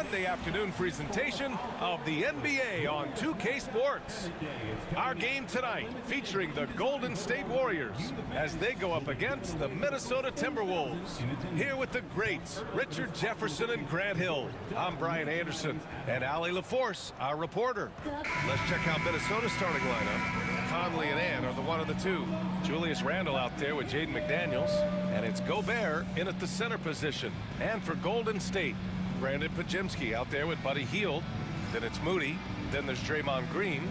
Monday afternoon presentation of the NBA on 2K Sports. Our game tonight featuring the Golden State Warriors as they go up against the Minnesota Timberwolves. Here with the greats, Richard Jefferson and Grant Hill. I'm Brian Anderson and Allie LaForce, our reporter. Let's check out Minnesota's starting lineup. Conley and Ann are the one of the two. Julius Randle out there with Jaden McDaniels. And it's Gobert in at the center position. And for Golden State, Brandon Pajemski out there with Buddy Hield. Then it's Moody. Then there's Draymond Green.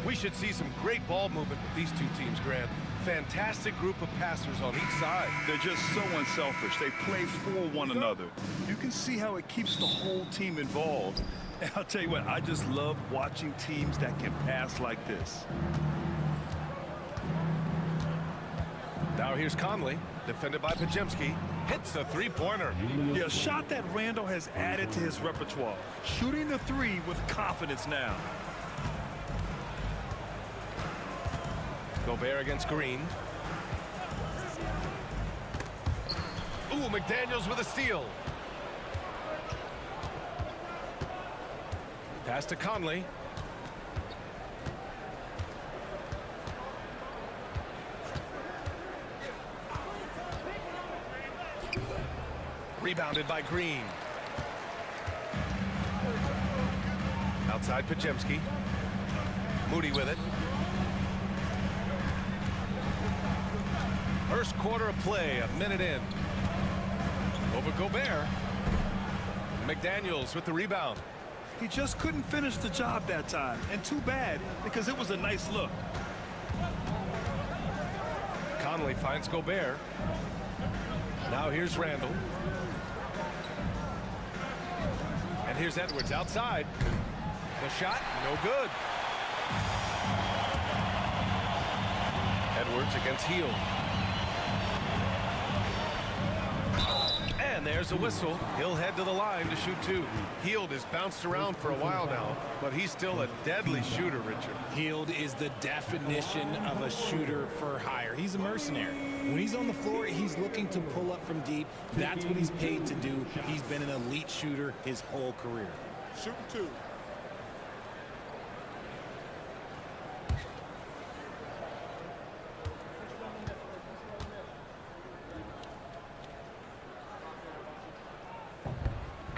We should see some great ball movement with these two teams, Grant. Fantastic group of passers on each side. They're just so unselfish. They play for one another. You can see how it keeps the whole team involved. And I'll tell you what, I just love watching teams that can pass like this. Now here's Conley, defended by Pajemski. Hits a three-pointer. Yeah, a shot that Randle has added to his repertoire. Shooting the three with confidence now. Gobert against Green. Ooh, McDaniels with a steal. Pass to Conley. Rebounded by Green. Outside Pajemski. Moody with it. First quarter of play, a minute in. Over Gobert. McDaniels with the rebound. He just couldn't finish the job that time. And too bad, because it was a nice look. Conley finds Gobert. Now here's Randle. And here's Edwards outside. The shot, no good. Edwards against Hield. And there's a whistle. He'll head to the line to shoot two. Hield has bounced around for a while now, but he's still a deadly shooter, Richard. Hield is the definition of a shooter for hire. He's a mercenary. When he's on the floor, he's looking to pull up from deep. That's what he's paid to do. He's been an elite shooter his whole career. Shooting two.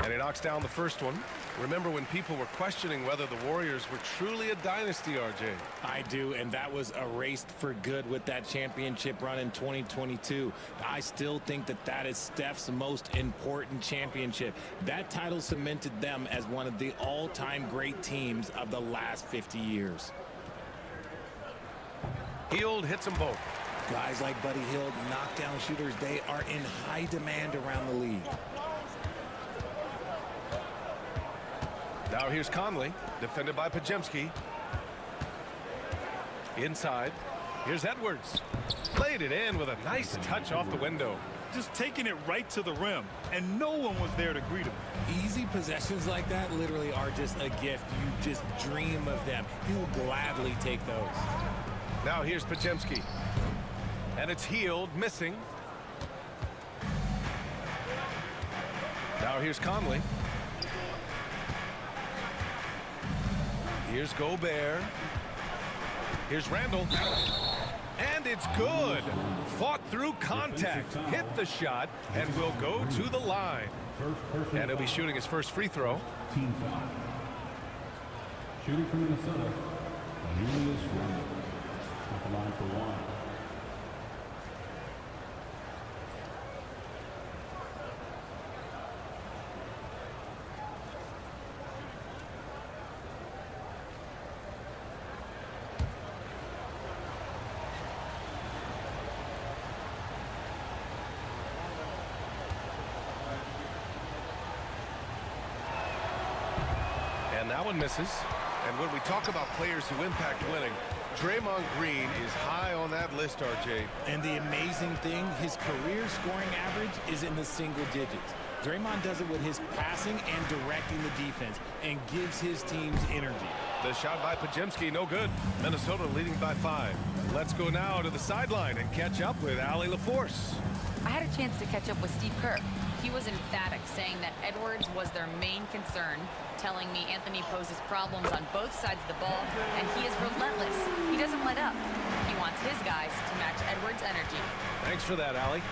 And he knocks down the first one. Remember when people were questioning whether the Warriors were truly a dynasty, RJ? I do, and that was erased for good with that championship run in 2022. I still think that that is Steph's most important championship. That title cemented them as one of the all-time great teams of the last 50 years. Hield hits them both. Guys like Buddy Hield, knockdown shooters, they are in high demand around the league. Now here's Conley, defended by Pajemski. Inside, here's Edwards. Played it in with a nice touch off the window. Just taking it right to the rim, and no one was there to greet him. Easy possessions like that literally are just a gift. You just dream of them. He'll gladly take those. Now here's Pajemski. And it's Hield missing. Now here's Conley. Here's Gobert. Here's Randle. And it's good. Fought through contact. Hit the shot and will go to the line. And he'll be shooting his first free throw. Team foul. Shooting from Minnesota, Julius Randle. At the line for one. And that one misses. And when we talk about players who impact winning, Draymond Green is high on that list, RJ. And the amazing thing, his career scoring average is in the single digits. Draymond does it with his passing and directing the defense and gives his teams energy. The shot by Pajemski, no good. Minnesota leading by 5. Let's go now to the sideline and catch up with Allie LaForce. I had a chance to catch up with Steve Kerr. He was emphatic, saying that Edwards was their main concern, telling me Anthony poses problems on both sides of the ball, and he is relentless. He doesn't let up. He wants his guys to match Edwards' energy. Thanks for that, Allie.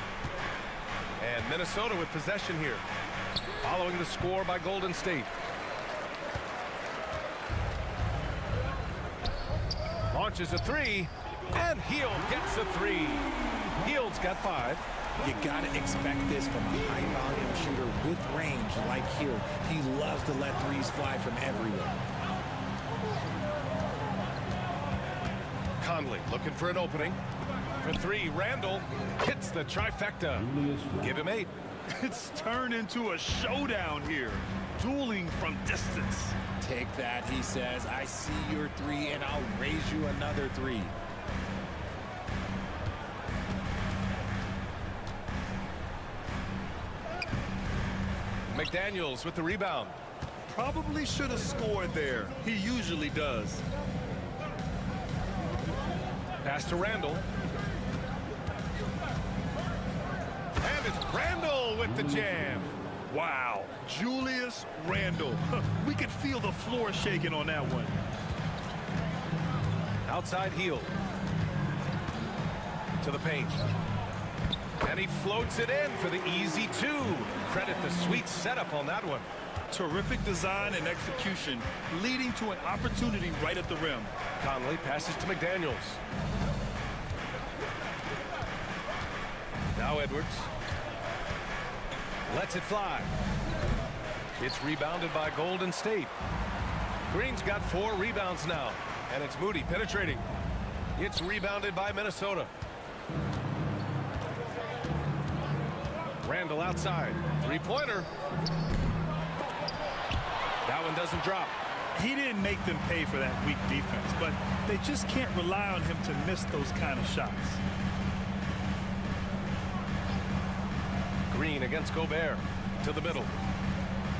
And Minnesota with possession here, following the score by Golden State. Launches a three, and Hield gets a three. Hield's got 5. You got to expect this from a high-volume shooter with range like Hield. He loves to let threes fly from everywhere. Conley looking for an opening. For 3, Randall hits the trifecta. Give him 8. It's turned into a showdown here. Dueling from distance. Take that, he says. I see your 3, and I'll raise you another 3. McDaniels with the rebound. Probably should have scored there. He usually does. Pass to Randall. And it's Randall with the jam. Wow, Julius Randle. We could feel the floor shaking on that one. Outside Hield. To the paint. And he floats it in for the easy 2. Credit the sweet setup on that one. Terrific design and execution, leading to an opportunity right at the rim. Conley passes to McDaniels. Now Edwards. Lets it fly. It's rebounded by Golden State. Green's got 4 rebounds now, and it's Moody penetrating. It's rebounded by Minnesota. Randall outside. 3-pointer. That one doesn't drop. He didn't make them pay for that weak defense, but they just can't rely on him to miss those kind of shots. Green against Gobert. To the middle.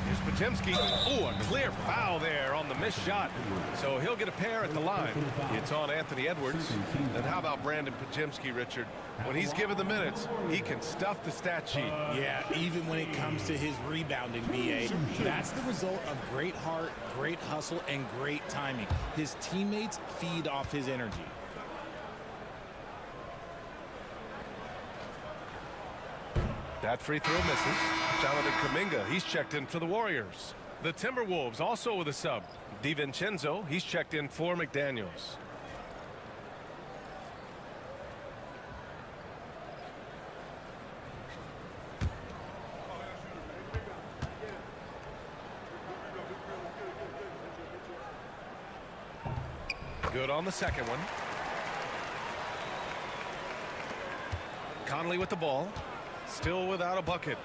Here's Podziemski. Oh, a clear foul there on the missed shot. So he'll get a pair at the line. It's on Anthony Edwards. And how about Brandon Podziemski, Richard? When he's given the minutes, he can stuff the stat sheet. Yeah, even when it comes to his rebounding, B.A. That's the result of great heart, great hustle, and great timing. His teammates feed off his energy. That free throw misses. Jonathan Kuminga, he's checked in for the Warriors. The Timberwolves also with a sub. DiVincenzo, he's checked in for McDaniels. Good on the second one. Conley with the ball. Still without a bucket.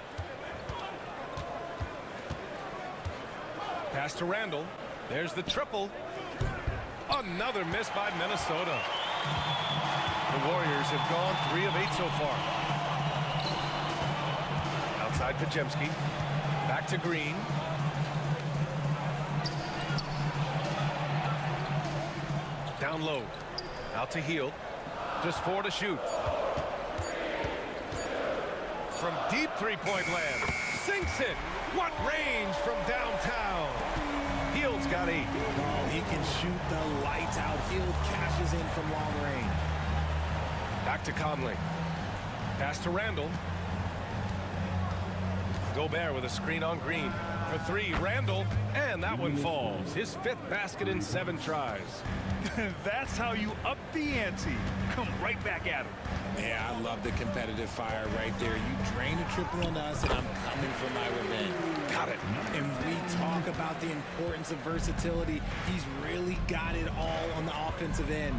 Pass to Randall. There's the triple. Another miss by Minnesota. The Warriors have gone 3 of 8 so far. Outside Podziemski. Back to Green. Down low. Out to Hield. Just 4 to shoot. From deep three-point land. Sinks it. What range from downtown. Hield's got 8. Oh, he can shoot the lights out. Hield cashes in from long range. Back to Conley. Pass to Randall. Gobert with a screen on Green. For 3, Randall. And that one falls. His 5th basket in 7 tries. That's how you up the ante. Come right back at him. Yeah, I love the competitive fire right there. You drain a triple on us, and I'm coming for my revenge. Got it. And we talk about the importance of versatility. He's really got it all on the offensive end.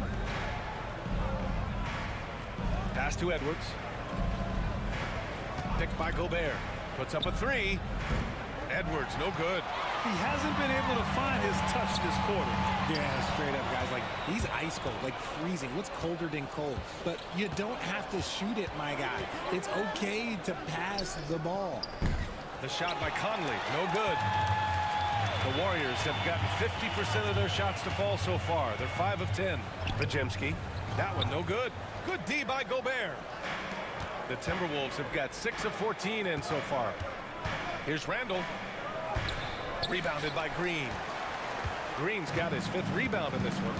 Pass to Edwards. Picked by Gobert. Puts up a 3. Edwards, no good. He hasn't been able to find his touch this quarter. Yeah, straight up, guys. Like, he's ice cold, like freezing. What's colder than cold? But you don't have to shoot it, my guy. It's okay to pass the ball. The shot by Conley, no good. The Warriors have gotten 50% of their shots to fall so far. They're 5 of 10. Podziemski, that one no good. Good D by Gobert. The Timberwolves have got 6 of 14 in so far. Here's Randall. Rebounded by Green. Green's got his 5th rebound in this one.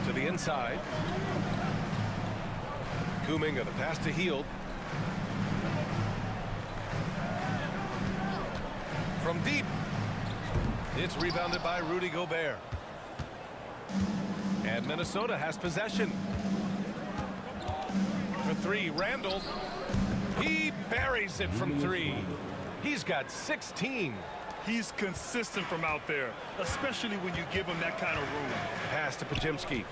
To the inside. Kuminga, the pass to Hield. From deep. It's rebounded by Rudy Gobert. And Minnesota has possession. For 3, Randall. He buries it from 3. He's got 16. He's consistent from out there, especially when you give him that kind of room. Pass to Podziemski.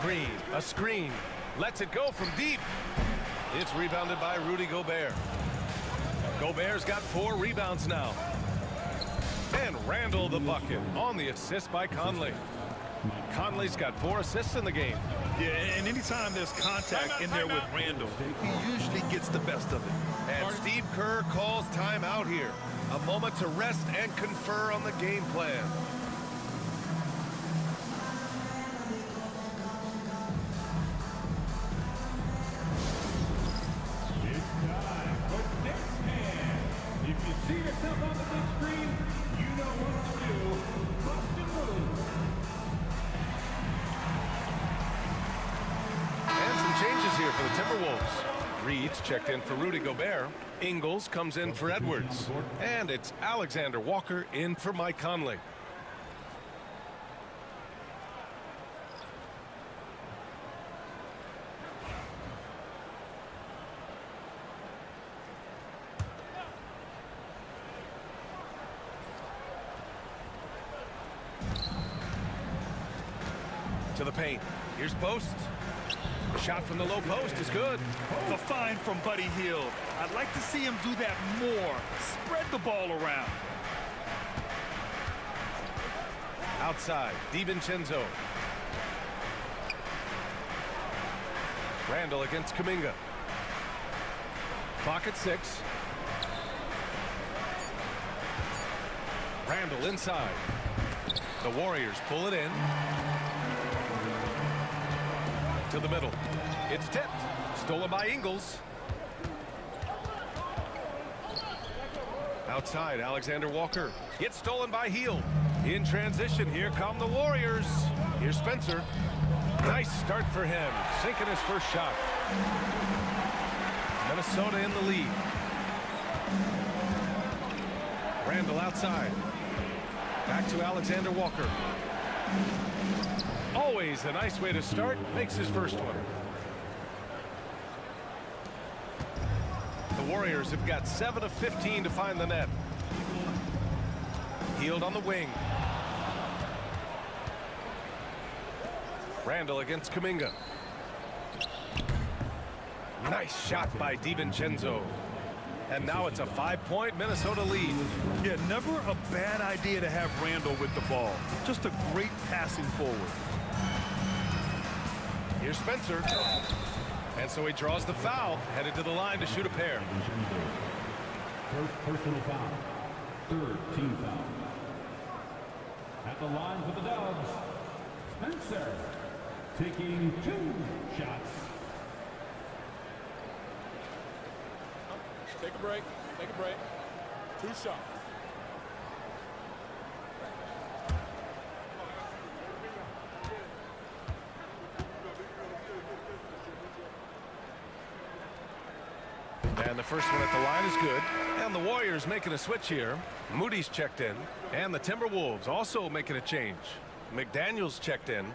Green, a screen. Lets it go from deep. It's rebounded by Rudy Gobert. Gobert's got 4 rebounds now. And Randall the bucket on the assist by Conley. Conley's got 4 assists in the game. Yeah, and anytime there's contact in there with Randall, he usually gets the best of it. And Steve Kerr calls timeout here. A moment to rest and confer on the game plan. Here for the Timberwolves. Reed's checked in for Rudy Gobert. Ingles comes in for Edwards. And it's Alexander Walker in for Mike Conley. To the paint. Here's Post. Shot from the low post is good. The find from Buddy Hield. I'd like to see him do that more. Spread the ball around. Outside, DiVincenzo. Randall against Kuminga. Clock at 6. Randall inside. The Warriors pull it in. To the middle. It's tipped. Stolen by Ingles. Outside, Alexander Walker. It's stolen by Hield. In transition, here come the Warriors. Here's Spencer. Nice start for him. Sinking his first shot. Minnesota in the lead. Randall outside. Back to Alexander Walker. Always a nice way to start. Makes his first one. The Warriors have got 7 of 15 to find the net. Hield on the wing. Randall against Kuminga. Nice shot by DiVincenzo. And now it's a 5-point Minnesota lead. Yeah, never a bad idea to have Randall with the ball. Just a great passing forward. Here's Spencer. And so he draws the foul, headed to the line to shoot a pair. First personal foul. 3rd team foul. At the line for the Dubs, Spencer taking 2 shots. Take a break. Take a break. 2 shots. And the first one at the line is good. And the Warriors making a switch here. Moody's checked in. And the Timberwolves also making a change. McDaniels checked in.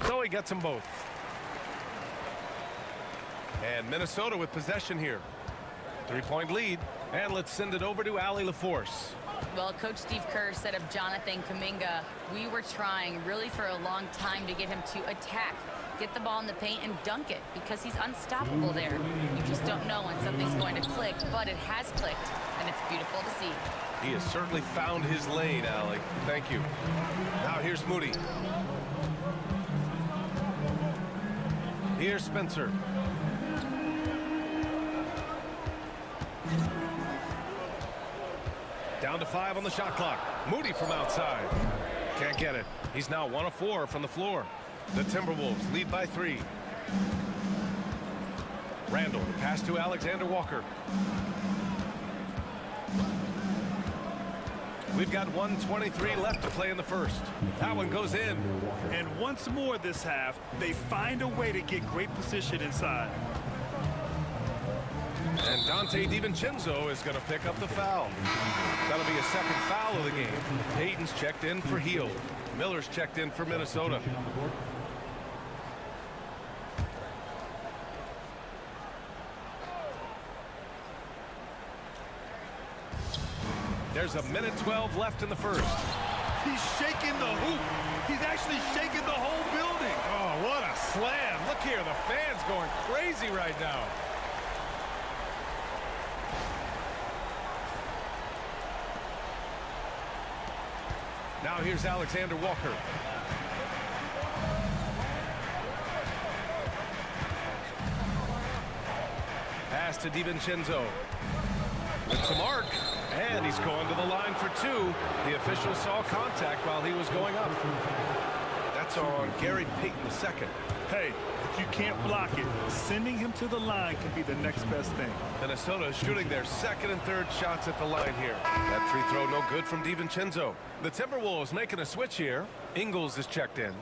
So he gets them both. And Minnesota with possession here. 3-point lead. And let's send it over to Allie LaForce. Well, Coach Steve Kerr said of Jonathan Kuminga, we were trying really for a long time to get him to attack, get the ball in the paint and dunk it because he's unstoppable there. You just don't know when something's going to click, but it has clicked, and it's beautiful to see. He has certainly found his lane, Allie. Thank you. Now here's Moody. Here's Spencer. Down to 5 on the shot clock. Moody from outside. Can't get it. He's now 1 of 4 from the floor. The Timberwolves lead by 3. Randall, pass to Alexander Walker. We've got 1:23 left to play in the first. That one goes in. And once more this half, they find a way to get great position inside. And Dante DiVincenzo is going to pick up the foul. That'll be a second foul of the game. Payton's checked in for Heel. Miller's checked in for Minnesota. There's 1:12 left in the first. He's shaking the hoop. He's actually shaking the whole building. Oh, what a slam. Look here, the fans going crazy right now. Now here's Alexander Walker. Pass to DiVincenzo. It's a mark. And he's going to the line for 2. The official saw contact while he was going up. That's on Gary Payton II. Hey, if you can't block it, sending him to the line can be the next best thing. Minnesota is shooting their second and third shots at the line here. That free throw no good from DiVincenzo. The Timberwolves making a switch here. Ingles is checked in.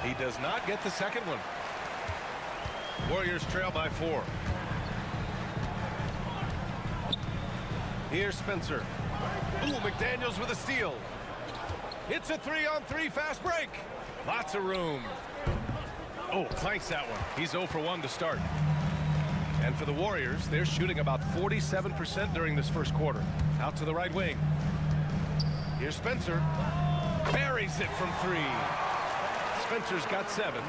He does not get the second one. Warriors trail by 4. Here's Spencer. Ooh, McDaniels with a steal. It's a 3-on-3 fast break. Lots of room. Oh, clanks that one. He's 0 for 1 to start. And for the Warriors, they're shooting about 47% during this first quarter. Out to the right wing. Here's Spencer. Buries it from 3. Spencer's got 7.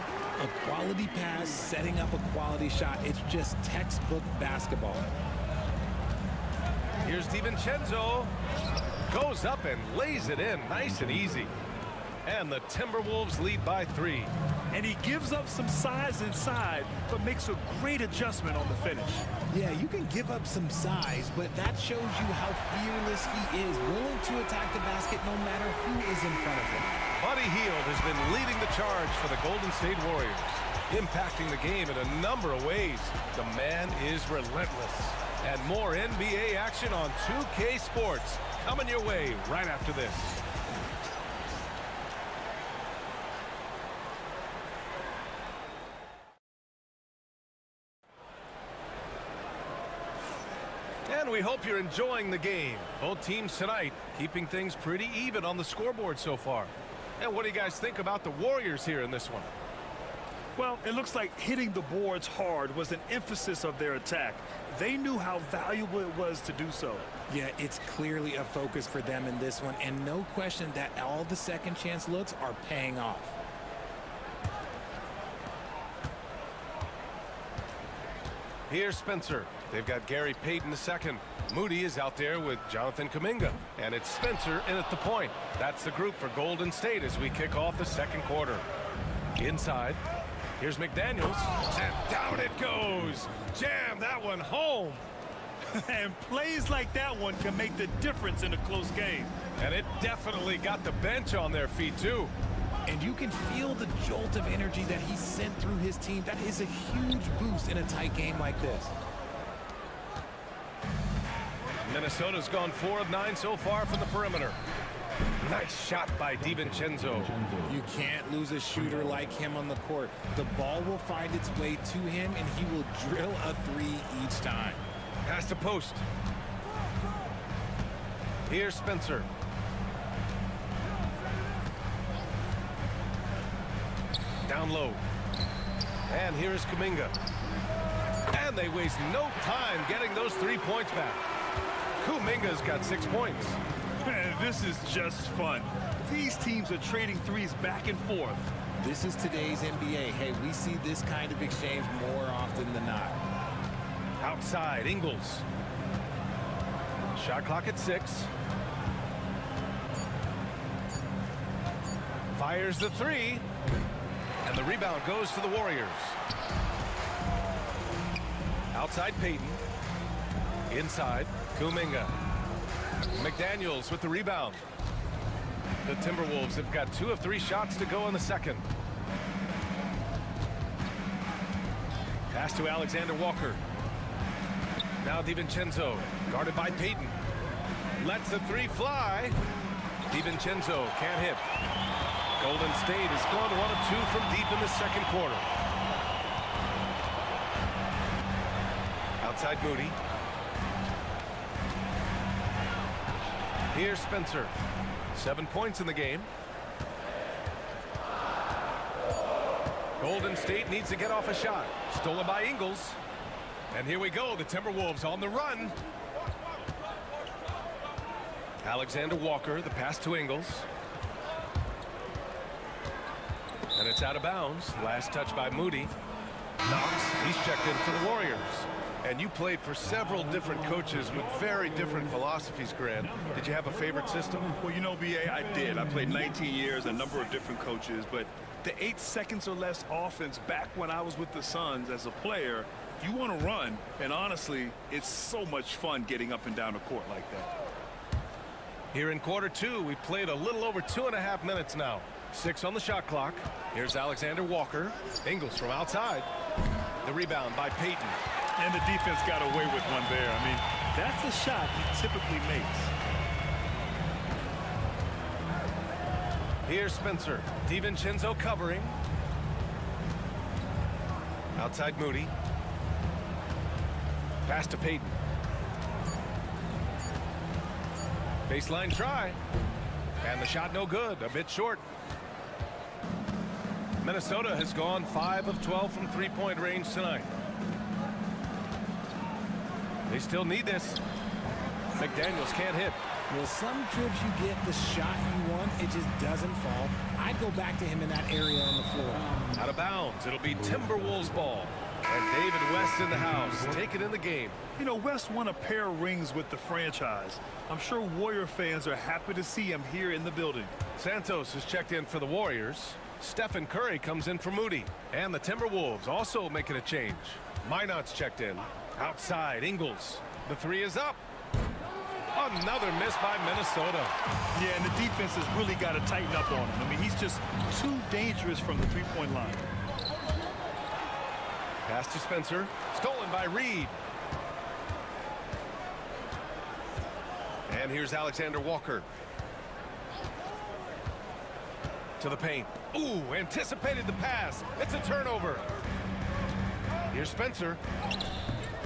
A quality pass, setting up a quality shot. It's just textbook basketball. Here's DiVincenzo. Goes up and lays it in. Nice and easy. And the Timberwolves lead by 3. And he gives up some size inside, but makes a great adjustment on the finish. Yeah, you can give up some size, but that shows you how fearless he is, willing to attack the basket no matter who is in front of him. Buddy Hield has been leading the charge for the Golden State Warriors, impacting the game in a number of ways. The man is relentless. And more NBA action on 2K Sports coming your way right after this. And we hope you're enjoying the game. Both teams tonight keeping things pretty even on the scoreboard so far. And what do you guys think about the Warriors here in this one? Well, it looks like hitting the boards hard was an emphasis of their attack. They knew how valuable it was to do so. Yeah, it's clearly a focus for them in this one, and no question that all the second chance looks are paying off. Here's Spencer. They've got Gary Payton II. Moody is out there with Jonathan Kuminga. And it's Spencer in at the point. That's the group for Golden State as we kick off the second quarter. Inside. Here's McDaniels. And down it goes. Jam that one home. And plays like that one can make the difference in a close game. And it definitely got the bench on their feet, too. And you can feel the jolt of energy that he sent through his team. That is a huge boost in a tight game like this. Minnesota's gone 4 of 9 so far from the perimeter. Nice shot by DiVincenzo. You can't lose a shooter like him on the court. The ball will find its way to him, and he will drill a 3 each time. Pass to post. Here's Spencer. Down low. And here is Kuminga. And they waste no time getting those 3 points back. Kuminga's got 6 points. Man, this is just fun. These teams are trading threes back and forth. This is today's NBA. Hey, we see this kind of exchange more often than not. Outside, Ingles. Shot clock at 6. Fires the 3. And the rebound goes to the Warriors. Outside, Payton. Inside, Kuminga. McDaniels with the rebound. The Timberwolves have got 2 of 3 shots to go in the second. Pass to Alexander Walker. Now DiVincenzo, guarded by Payton. Lets the 3 fly. DiVincenzo can't hit. Golden State has gone 1 of 2 from deep in the second quarter. Outside Moody. Here's Spencer. 7 points in the game. Golden State needs to get off a shot. Stolen by Ingles. And here we go. The Timberwolves on the run. Alexander Walker, the pass to Ingles. And it's out of bounds. Last touch by Moody. Knox, he's checked in for the Warriors. And you played for several different coaches with very different philosophies, Grant. Did you have a favorite system? Well, you know, B.A., I did. I played 19 years, a number of different coaches, but the 8 seconds or less offense back when I was with the Suns as a player, you want to run, and honestly, it's so much fun getting up and down the court like that. Here in quarter 2, we've played a little over 2.5 minutes now. 6 on the shot clock. Here's Alexander Walker. Ingles from outside. The rebound by Payton. And the defense got away with one there. I mean, that's a shot he typically makes. Here's Spencer. DiVincenzo covering. Outside Moody. Pass to Payton. Baseline try. And the shot no good. A bit short. Minnesota has gone 5 of 12 from three-point range tonight. They still need this. McDaniels can't hit. Well, some trips you get the shot you want, it just doesn't fall. I'd go back to him in that area on the floor. Out of bounds. It'll be Timberwolves ball. And David West in the house, taking in the game. You know, West won a pair of rings with the franchise. I'm sure Warrior fans are happy to see him here in the building. Santos has checked in for the Warriors. Stephen Curry comes in for Moody. And the Timberwolves also making a change. Minot's checked in. Outside, Ingles. The 3 is up. Another miss by Minnesota. Yeah, and the defense has really got to tighten up on him. I mean, he's just too dangerous from the three-point line. Pass to Spencer. Stolen by Reed. And here's Alexander Walker. To the paint. Ooh, anticipated the pass. It's a turnover. Here's Spencer.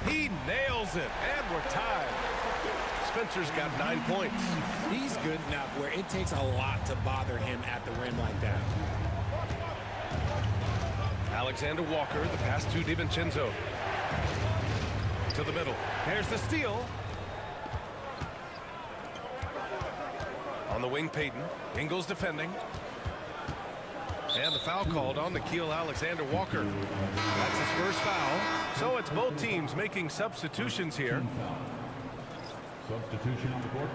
He nails it, and we're tied. Spencer's got 9 points. He's good enough where it takes a lot to bother him at the rim like that. Alexander Walker, the pass to DiVincenzo. To the middle. There's the steal. On the wing, Payton. Ingles defending. And the foul called on Nickeil Alexander-Walker. That's his first foul. So it's both teams making substitutions here. Substitution on the court.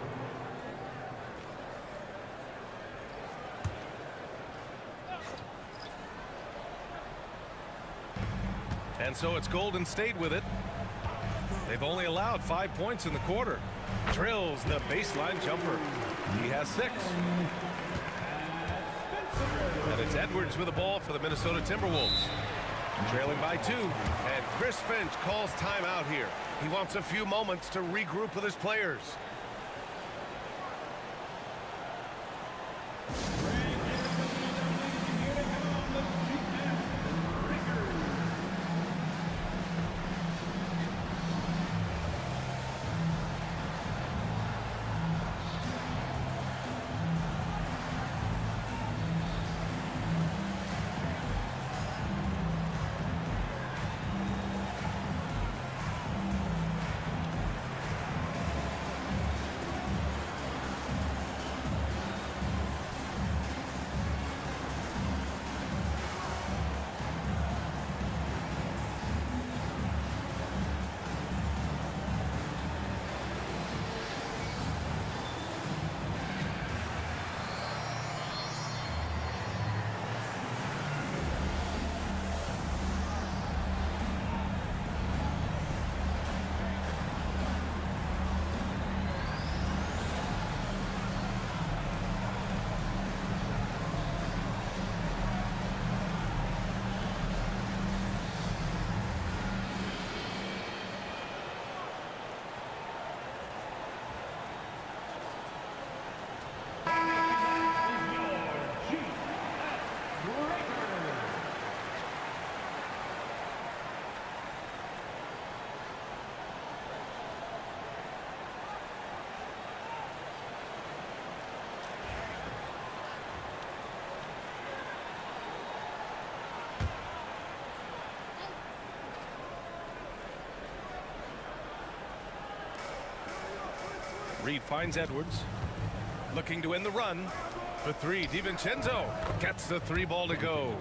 And so it's Golden State with it. They've only allowed 5 points in the quarter. Drills the baseline jumper. He has 6. And it's Edwards with the ball for the Minnesota Timberwolves. Trailing by 2. And Chris Finch calls timeout here. He wants a few moments to regroup with his players. Reed finds Edwards. Looking to end the run. For three, DiVincenzo gets the three ball to go.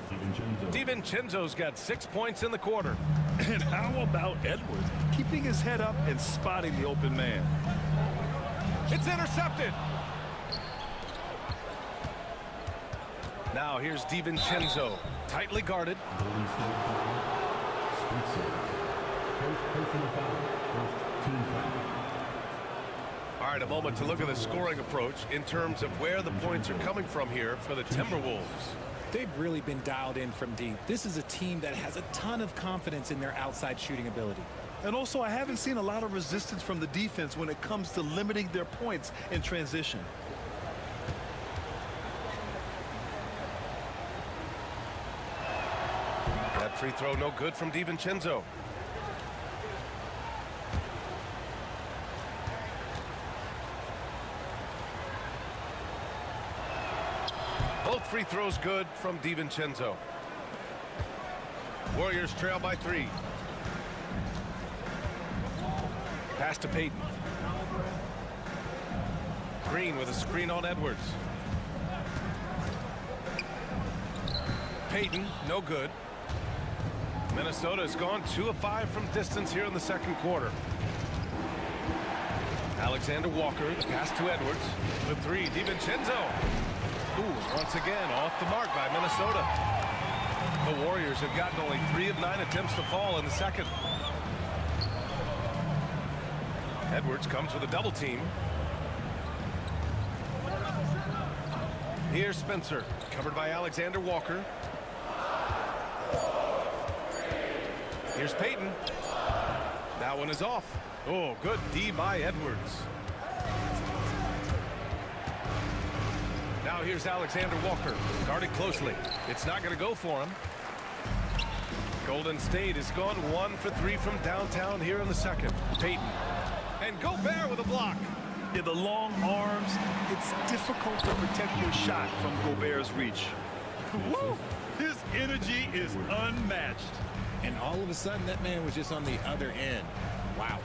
DiVincenzo's got 6 points in the quarter. And how about Edwards keeping his head up and spotting the open man? It's intercepted. Now here's DiVincenzo, tightly guarded. Golden State foul. Spencer. First personal foul. First team foul. All right, a moment to look at the scoring approach in terms of where the points are coming from here for the Timberwolves. They've really been dialed in from deep. This is a team that has a ton of confidence in their outside shooting ability. And also, I haven't seen a lot of resistance from the defense when it comes to limiting their points in transition. That free throw no good from DiVincenzo. Both free throws good from DiVincenzo. Warriors trail by 3. Pass to Payton. Green with a screen on Edwards. Payton, no good. Minnesota has gone 2 of 5 from distance here in the second quarter. Alexander Walker, the pass to Edwards. The 3, DiVincenzo. Ooh, once again, off the mark by Minnesota. The Warriors have gotten only 3 of 9 attempts to fall in the second. Edwards comes with a double team. Here's Spencer, covered by Alexander Walker. Here's Payton. That one is off. Oh, good D by Edwards. Now here's Alexander Walker, guarded closely. It's not going to go for him. Golden State has gone 1 for 3 from downtown here in the second. Payton. And Gobert with a block. Yeah, the long arms, it's difficult to protect your shot from Gobert's reach. Woo! His energy is unmatched. And all of a sudden, that man was just on the other end. Wow.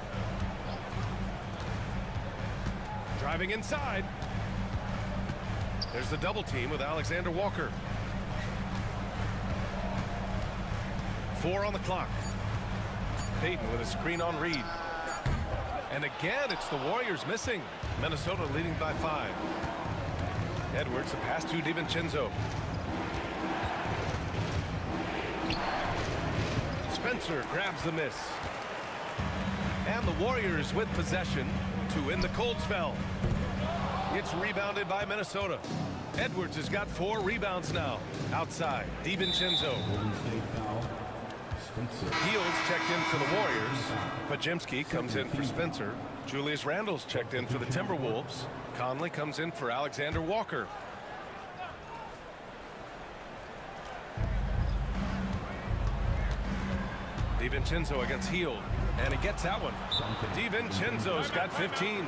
Driving inside. There's the double team with Alexander Walker. 4 on the clock. Payton with a screen on Reed. And again, it's the Warriors missing. Minnesota leading by 5. Edwards, a pass to DiVincenzo. Spencer grabs the miss. And the Warriors with possession to end the cold spell. It's rebounded by Minnesota. Edwards has got 4 rebounds now. Outside, DiVincenzo. Golden State foul. Spencer. Fields checked in for the Warriors. Pajemski comes in for Spencer. Julius Randle's checked in for the Timberwolves. Conley comes in for Alexander Walker. DiVincenzo against Hield. And he gets that one. DiVincenzo's got 15.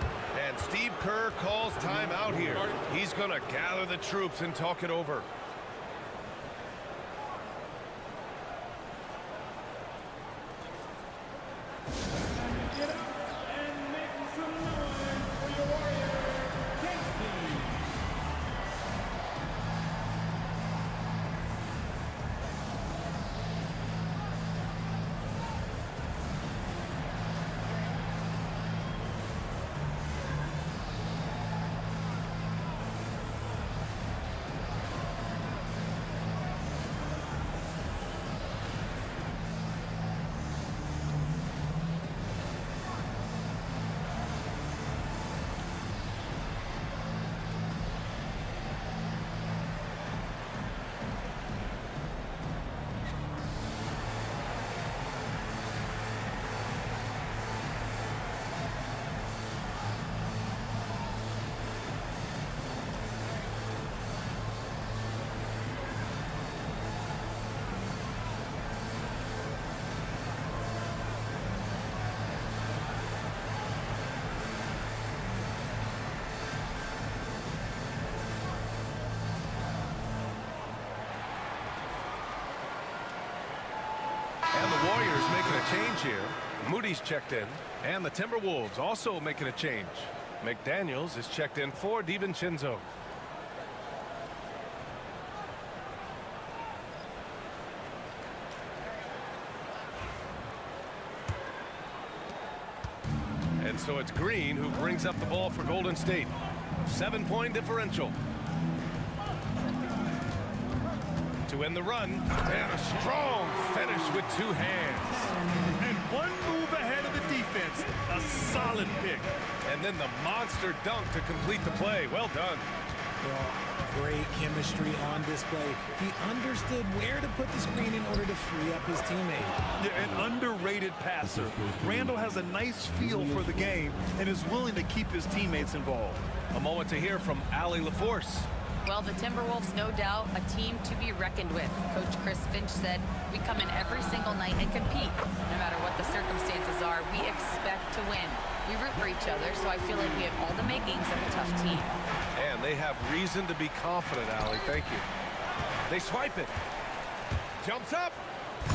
And Steve Kerr calls timeout here. He's going to gather the troops and talk it over. And the Warriors making a change here. Moody's checked in. And the Timberwolves also making a change. McDaniels is checked in for DiVincenzo. And so it's Green who brings up the ball for Golden State. 7-point differential. To end the run, and a strong finish with 2 hands. And one move ahead of the defense. A solid pick. And then the monster dunk to complete the play. Well done. Well, great chemistry on display. He understood where to put the screen in order to free up his teammate. Yeah, an underrated passer. Randall has a nice feel for the game and is willing to keep his teammates involved. A moment to hear from Allie LaForce. Well, the Timberwolves, no doubt, a team to be reckoned with. Coach Chris Finch said, we come in every single night and compete. No matter what the circumstances are, we expect to win. We root for each other, so I feel like we have all the makings of a tough team. And they have reason to be confident, Allie. Thank you. They swipe it. Jumps up.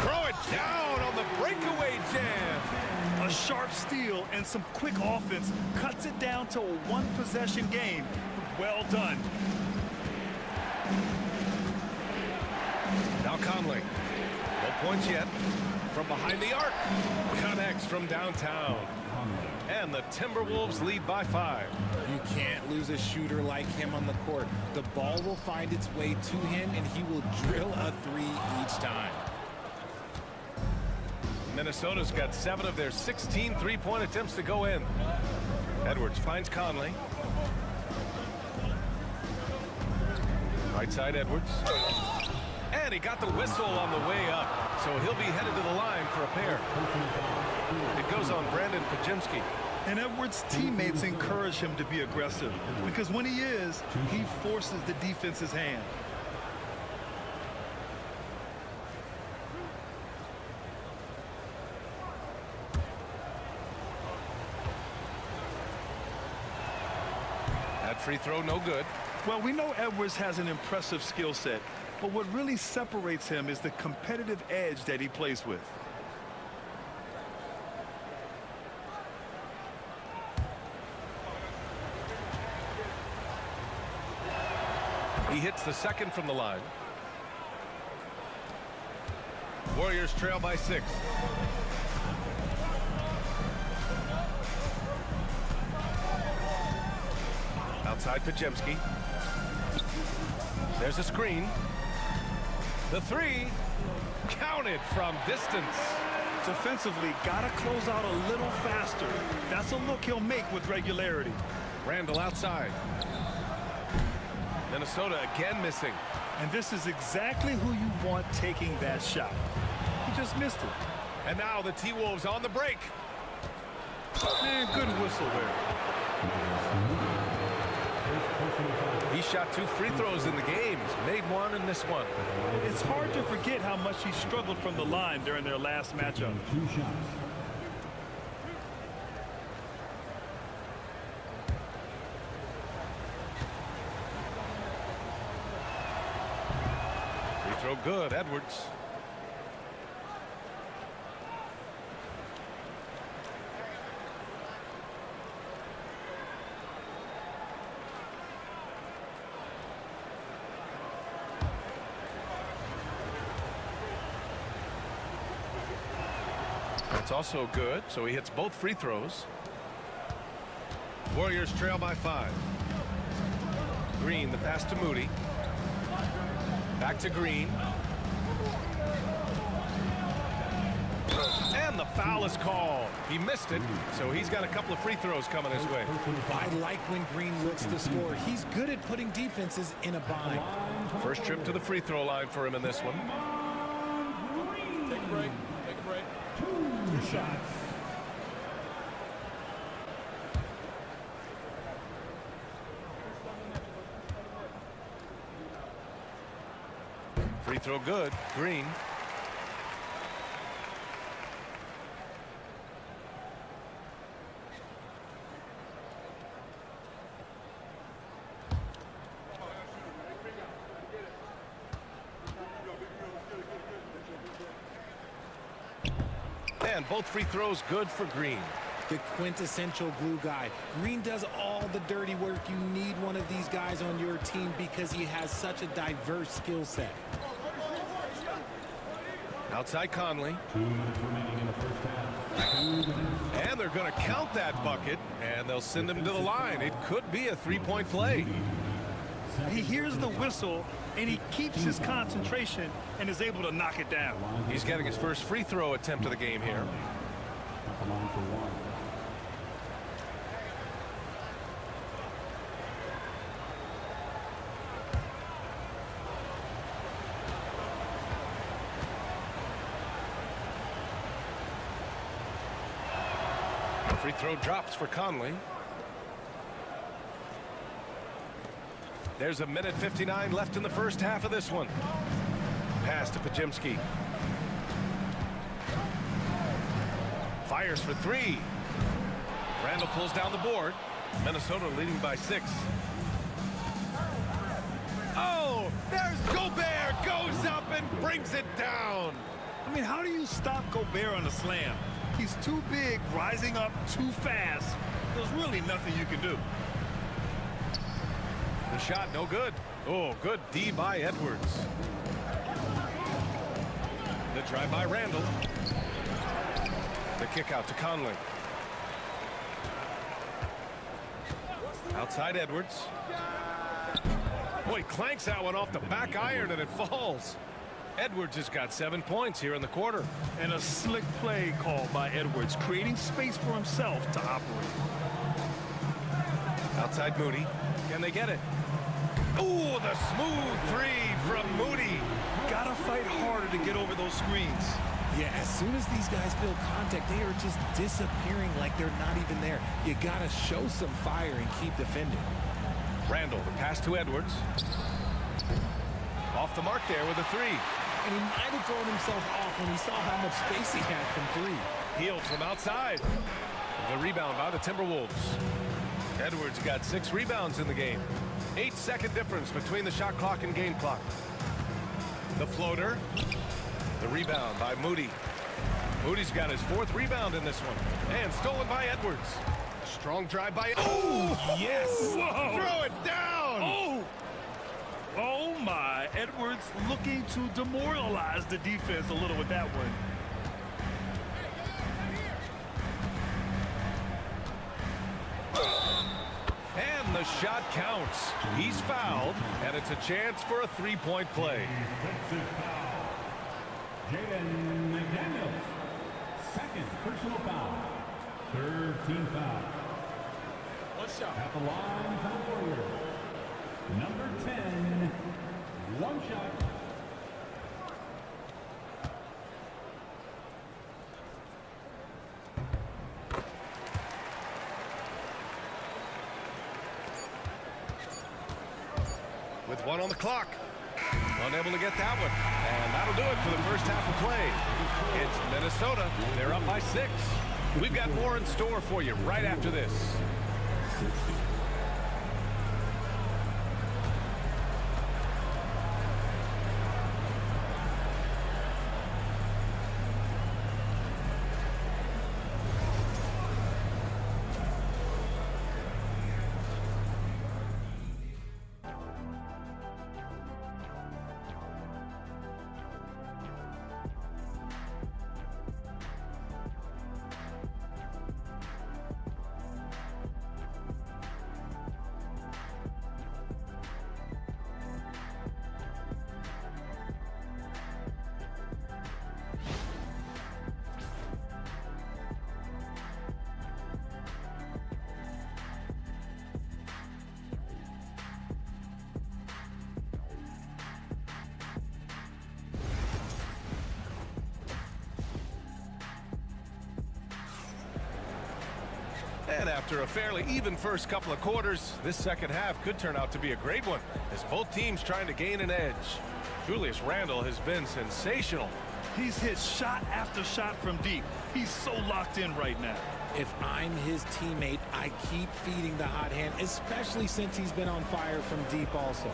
Throw it down on the breakaway jam. A sharp steal and some quick offense cuts it down to a one-possession game. Well done. Now Conley. No points yet. From behind the arc. Connects from downtown. And the Timberwolves lead by 5. You can't lose a shooter like him on the court. The ball will find its way to him, and he will drill a 3 each time. Minnesota's got 7 of their 16 3-point attempts to go in. Edwards finds Conley. Right side Edwards. And he got the whistle on the way up. So he'll be headed to the line for a pair. It goes on Brandon Pajemski. And Edwards' teammates encourage him to be aggressive because when he is, he forces the defense's hand. That free throw no good. Well, we know Edwards has an impressive skill set, but what really separates him is the competitive edge that he plays with. He hits the second from the line. Warriors trail by 6. Outside Pajemski. There's a screen. The 3 counted from distance. Defensively, gotta close out a little faster. That's a look he'll make with regularity. Randall outside. Minnesota again missing. And this is exactly who you want taking that shot. He just missed it. And now the T-Wolves on the break. Man, good whistle there. He shot 2 free throws in the game. Made 1 and missed 1. It's hard to forget how much he struggled from the line during their last matchup. 2 shots. Free throw good, Edwards. That's also good, so he hits both free throws. Warriors trail by 5. Green, the pass to Moody. Back to Green. And the foul is called. He missed it, so he's got a couple of free throws coming his way. I like when Green looks to score. He's good at putting defenses in a bind. First trip to the free throw line for him in this one. Take a break. Take a break. 2 shots. Free throw good. Green. And both free throws good for Green. the quintessential glue guy. Green does all the dirty work. You need one of these guys on your team because he has such a diverse skill set. Outside Conley. 2 minutes remaining in the first half. And they're going to count that bucket, and they'll send him to the line. It could be a three-point play. He hears the whistle, and he keeps his concentration and is able to knock it down. He's getting his first free throw attempt of the game here. At the line for 1. Free throw drops for Conley. There's a minute 59 left in the first half of this one. Pass to Pajemski. Fires for 3. Randall pulls down the board. Minnesota leading by 6. Oh, there's Gobert, goes up and brings it down. I mean, how do you stop Gobert on a slam? He's too big, rising up too fast. There's really nothing you can do. The shot no good. Oh, good D by Edwards. The drive by Randall. The kick out to Conley. Outside Edwards. Boy, clanks that one off the back iron and it falls. Edwards has got 7 points here in the quarter. And a slick play called by Edwards, creating space for himself to operate. Outside Moody. Can they get it? Ooh, the smooth 3 from Moody. Gotta fight harder to get over those screens. Yeah, as soon as these guys feel contact, they are just disappearing like they're not even there. You gotta show some fire and keep defending. Randall, the pass to Edwards. Off the mark there with a 3. And he might have thrown himself off when he saw how much space he had from 3. Healed from outside. The rebound by the Timberwolves. Edwards got 6 rebounds in the game. 8-second difference between the shot clock and game clock. The floater. The rebound by Moody. Moody's got his 4th rebound in this one. And stolen by Edwards. Strong drive by... Oh, yes! Whoa. Throw it down! Oh! Oh my, Edwards looking to demoralize the defense a little with that one. And the shot counts. He's fouled, and it's a chance for a 3-point play. Jaden McDaniels. Second personal foul. 13 foul. One shot. At the line for the Warriors. Number 10. 1 shot. With 1 on the clock. Unable to get that one. And that'll do it for the first half of play. It's Minnesota. They're up by 6. We've got more in store for you right after this. 60. And after a fairly even first couple of quarters, this second half could turn out to be a great one as both teams trying to gain an edge. Julius Randle has been sensational. He's hit shot after shot from deep. He's so locked in right now. If I'm his teammate, I keep feeding the hot hand, especially since he's been on fire from deep also.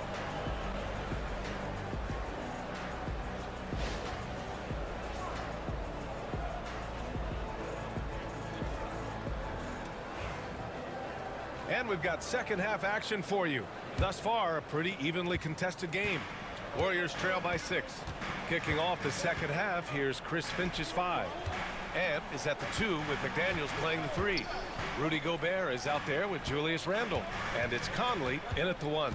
And we've got second half action for you. Thus far, a pretty evenly contested game. Warriors trail by 6. Kicking off the second half, here's Chris Finch's 5. Ant is at the 2 with McDaniels playing the 3. Rudy Gobert is out there with Julius Randle. And it's Conley in at the 1.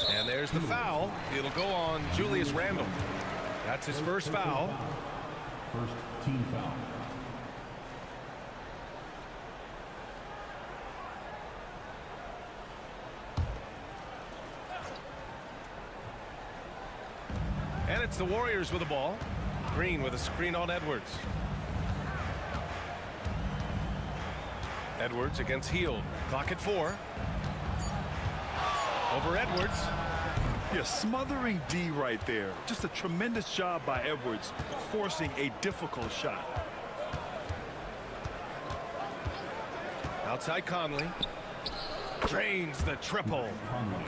And there's the foul. It'll go on Julius Randle. That's his first foul. First team foul. And it's the Warriors with the ball. Green with a screen on Edwards. Edwards against Hield. Clock at 4. Over Edwards. Yeah, smothering D right there. Just a tremendous job by Edwards, forcing a difficult shot. Outside Conley. Drains the triple.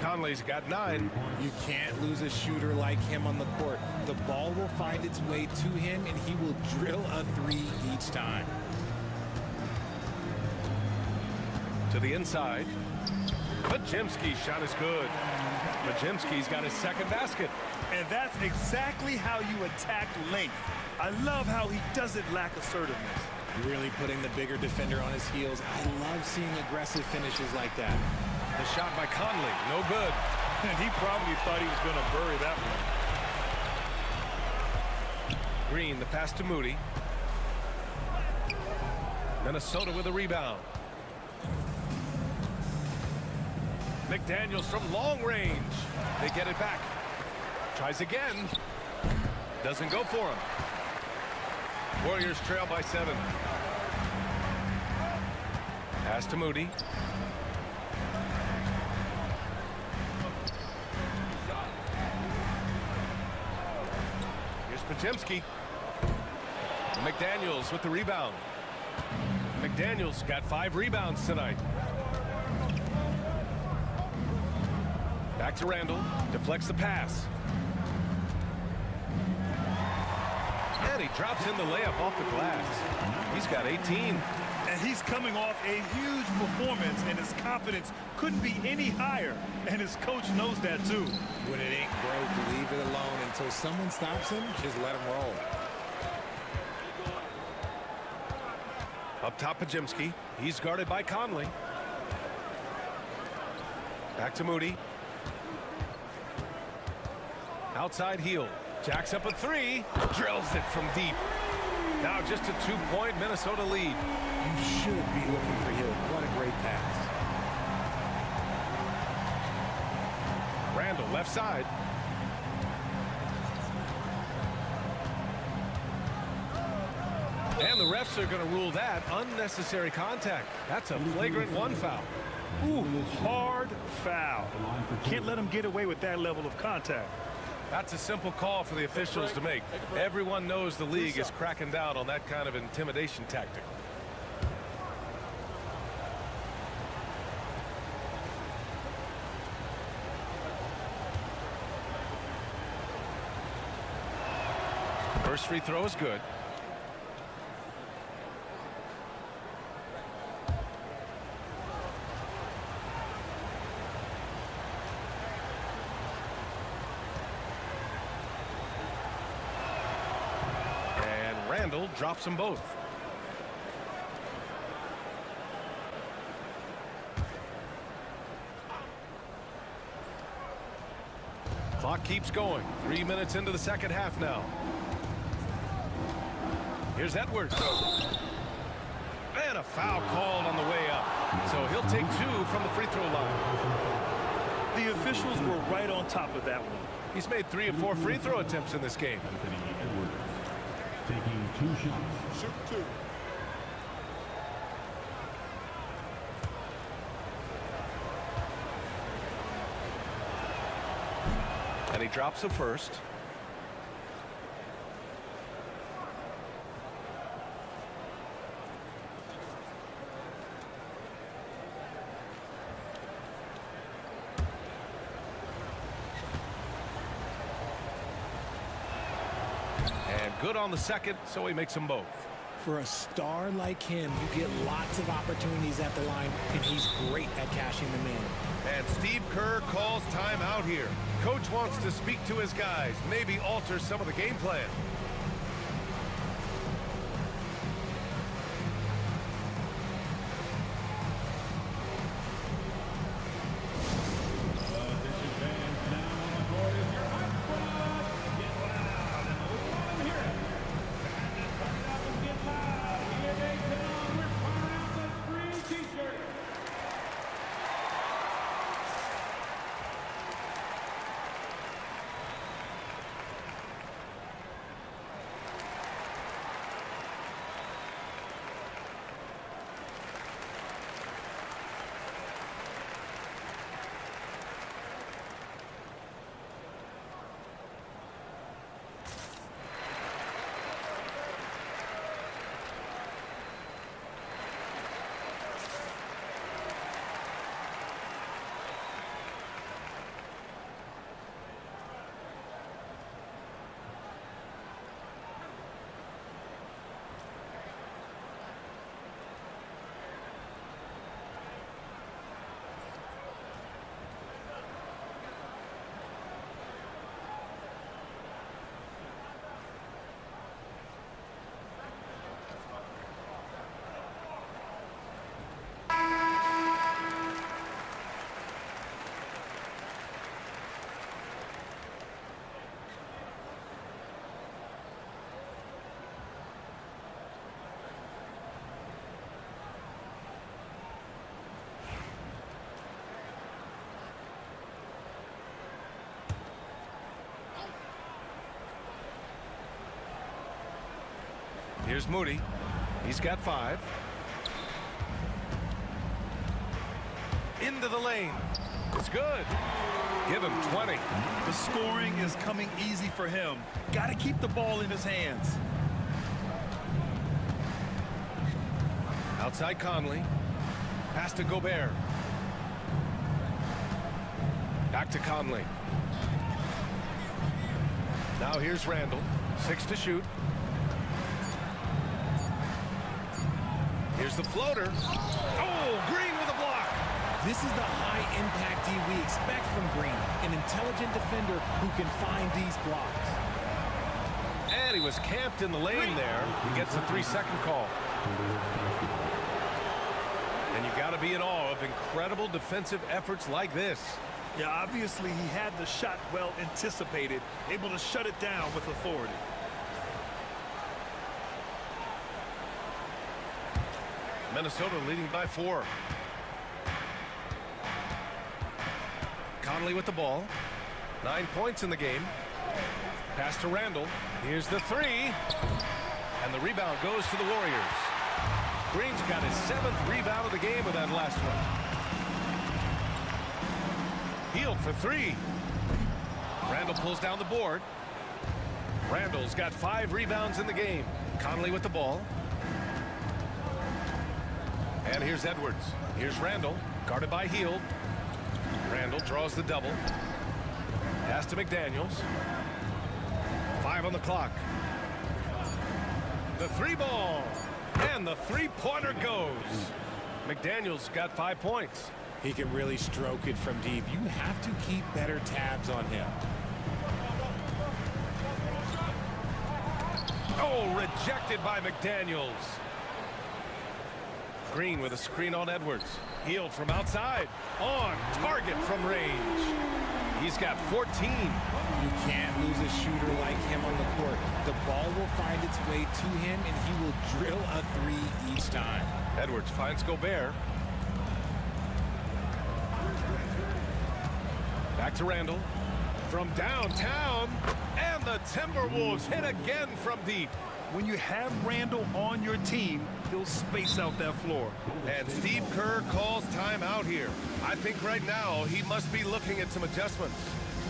Conley's got 9. You can't lose a shooter like him on the court. The ball will find its way to him, and he will drill a 3 each time. To the inside. Pajemski's shot is good. Pajemski's got his second basket. And that's exactly how you attack length. I love how he doesn't lack assertiveness. Really putting the bigger defender on his heels. I love seeing aggressive finishes like that. The shot by Conley, no good. And he probably thought he was going to bury that one. Green, the pass to Moody. Minnesota with a rebound. McDaniels from long range. They get it back. Tries again. Doesn't go for him. Warriors trail by 7. Pass to Moody. Here's Pajemski. McDaniels with the rebound. McDaniels got 5 rebounds tonight. Back to Randle. Deflects the pass. And he drops in the layup off the glass. He's got 18. And he's coming off a huge performance, and his confidence couldn't be any higher. And his coach knows that, too. When it ain't broke, leave it alone until someone stops him. Just let him roll. Up top, Pajemski. He's guarded by Conley. Back to Moody. Outside Hield. Jacks up a 3. Drills it from deep. Now just a 2-point Minnesota lead. You should be looking for Hill. What a great pass. Randle left side. And the refs are going to rule that unnecessary contact. That's a flagrant 1 foul. Ooh, hard foul. Can't let him get away with that level of contact. That's a simple call for the officials to make. Everyone knows the league is cracking down on that kind of intimidation tactic. First free throw is good. Randle drops them both. Clock keeps going. 3 minutes into the second half now. Here's Edwards. And a foul called on the way up. So he'll take 2 from the free throw line. The officials were right on top of that one. He's made 3 of 4 free throw attempts in this game. Edwards taking 2 shots. Shoot 2. And he drops the first. And good on the second, so he makes them both. For a star like him, you get lots of opportunities at the line, and he's great at cashing them in. And Steve Kerr calls timeout here. Coach wants to speak to his guys, maybe alter some of the game plan. Here's Moody. He's got 5. Into the lane. It's good. Give him 20. The scoring is coming easy for him. Got to keep the ball in his hands. Outside Conley. Pass to Gobert. Back to Conley. Now here's Randall. 6 to shoot. Here's the floater. Oh, Green with a block. This is the high-impact D we expect from Green, an intelligent defender who can find these blocks. And he was camped in the lane there. He gets a 3-second call. And you got to be in awe of incredible defensive efforts like this. Yeah, obviously he had the shot well anticipated, able to shut it down with authority. Minnesota leading by 4. Conley with the ball. 9 points in the game. Pass to Randall. Here's the 3. And the rebound goes to the Warriors. Green's got his 7th rebound of the game with that last one. Healed for 3. Randall pulls down the board. Randall's got 5 rebounds in the game. Conley with the ball. And here's Edwards. Here's Randall, guarded by Hield. Randall draws the double. Pass to McDaniels. 5 on the clock. The 3 ball. And the 3-pointer goes. McDaniels got 5 points. He can really stroke it from deep. You have to keep better tabs on him. Oh, rejected by McDaniels. Green with a screen on Edwards. Hield from outside. On target from range. He's got 14. You can't lose a shooter like him on the court. The ball will find its way to him, and he will drill a 3 each time. Edwards finds Gobert. Back to Randall. From downtown. And the Timberwolves hit again from deep. When you have Randall on your team, he'll space out that floor. And Steve Kerr calls timeout here. I think right now he must be looking at some adjustments.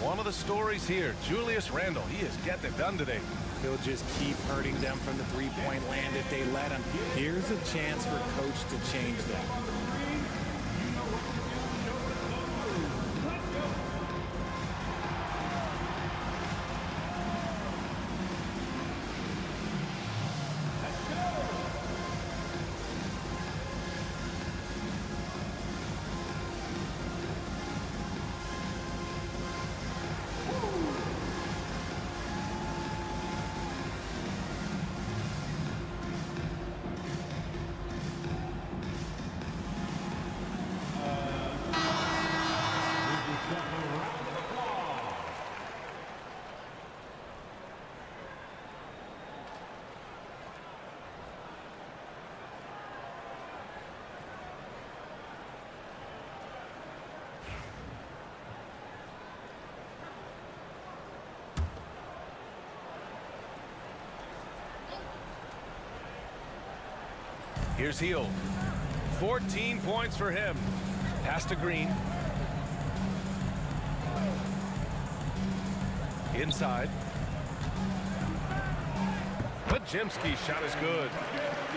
One of the stories here, Julius Randle, he is getting it done today. He'll just keep hurting them from the three-point land if they let him. Here's a chance for coach to change that. Here's Heel. 14 points for him. Pass to Green. Inside. Pajemski's shot is good.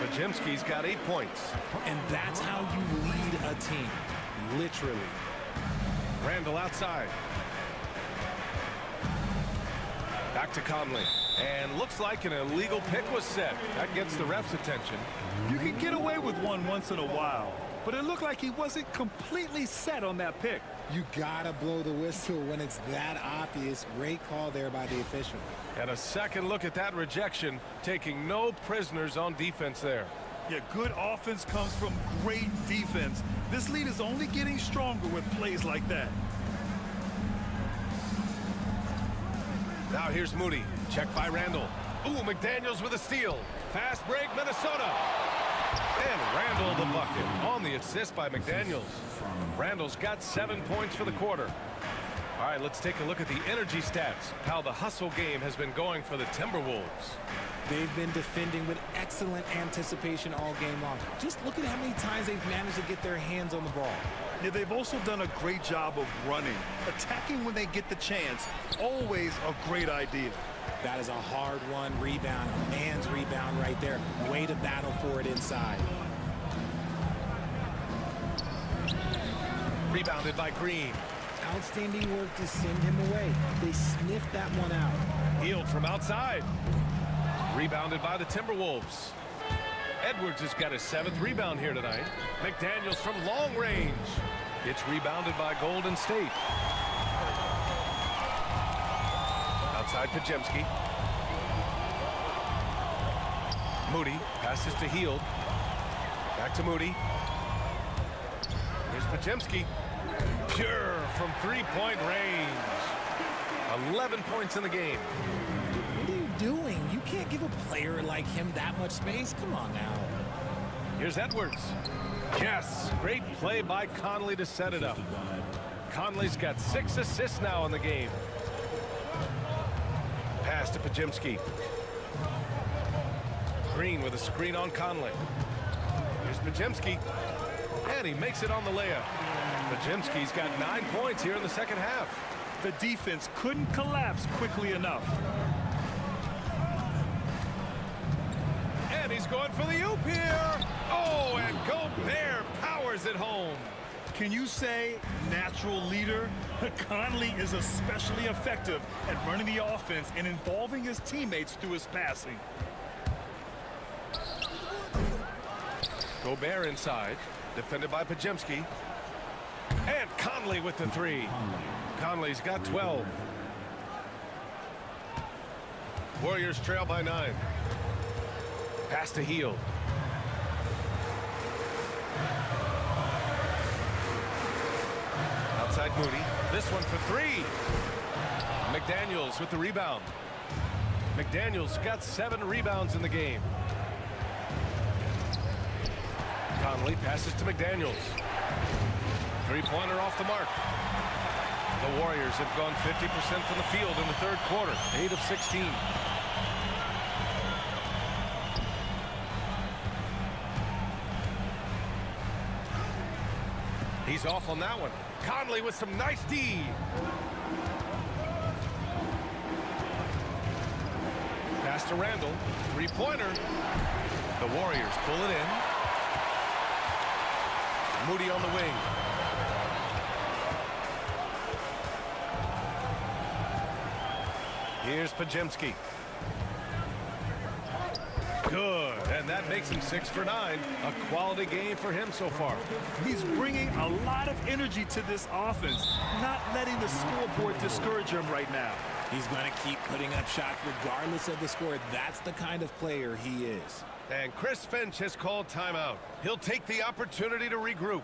Pajemski's got 8 points. And that's how you lead a team. Literally. Randall outside. Back to Conley. And looks like an illegal pick was set. That gets the ref's attention. You can get away with one once in a while, but it looked like he wasn't completely set on that pick. You gotta blow the whistle when it's that obvious. Great call there by the official. And a second look at that rejection, taking no prisoners on defense there. Yeah, good offense comes from great defense. This lead is only getting stronger with plays like that. Now here's Moody. Check by Randall. Ooh, McDaniels with a steal. Fast break, Minnesota. And Randall the bucket on the assist by McDaniels. Randall's got 7 points for the quarter. All right, let's take a look at the energy stats. How the hustle game has been going for the Timberwolves. They've been defending with excellent anticipation all game long. Just look at how many times they've managed to get their hands on the ball. Yeah, they've also done a great job of running. Attacking when they get the chance, always a great idea. That is a hard-won rebound, a man's rebound right there. Way to battle for it inside. Rebounded by Green. Outstanding work to send him away. They sniffed that one out. Healed from outside. Rebounded by the Timberwolves. Edwards has got his 7th rebound here tonight. McDaniels from long range. It's rebounded by Golden State. Outside Pajemski. Moody passes to Hield. Back to Moody. Here's Pajemski. Pure from three-point range. 11 points in the game. What are you doing? You can't give a player like him that much space. Come on now. Here's Edwards. Yes, great play by Conley to set it up. Conley's got 6 assists now in the game. Pass to Pajemski. Green with a screen on Conley. Here's Pajemski. And he makes it on the layup. Pajemski's got 9 points here in the second half. The defense couldn't collapse quickly enough. And he's going for the oop here. Oh, and Gobert powers it home. Can you say natural leader? Conley is especially effective at running the offense and involving his teammates through his passing. Gobert inside, defended by Pajemski. And Conley with the 3. Conley's got 12. Warriors trail by 9. Pass to Hield. Outside Moody. This one for 3. McDaniels with the rebound. McDaniels got 7 rebounds in the game. Conley passes to McDaniels. Three-pointer off the mark. The Warriors have gone 50% from the field in the third quarter. 8 of 16. He's off on that one. Conley with some nice D. Pass to Randall. Three-pointer. The Warriors pull it in. Moody on the wing. Here's Pajemski. Good, and that makes him 6 for 9. A quality game for him so far. He's bringing a lot of energy to this offense, not letting the scoreboard discourage him right now. He's going to keep putting up shots regardless of the score. That's the kind of player he is. And Chris Finch has called timeout. He'll take the opportunity to regroup.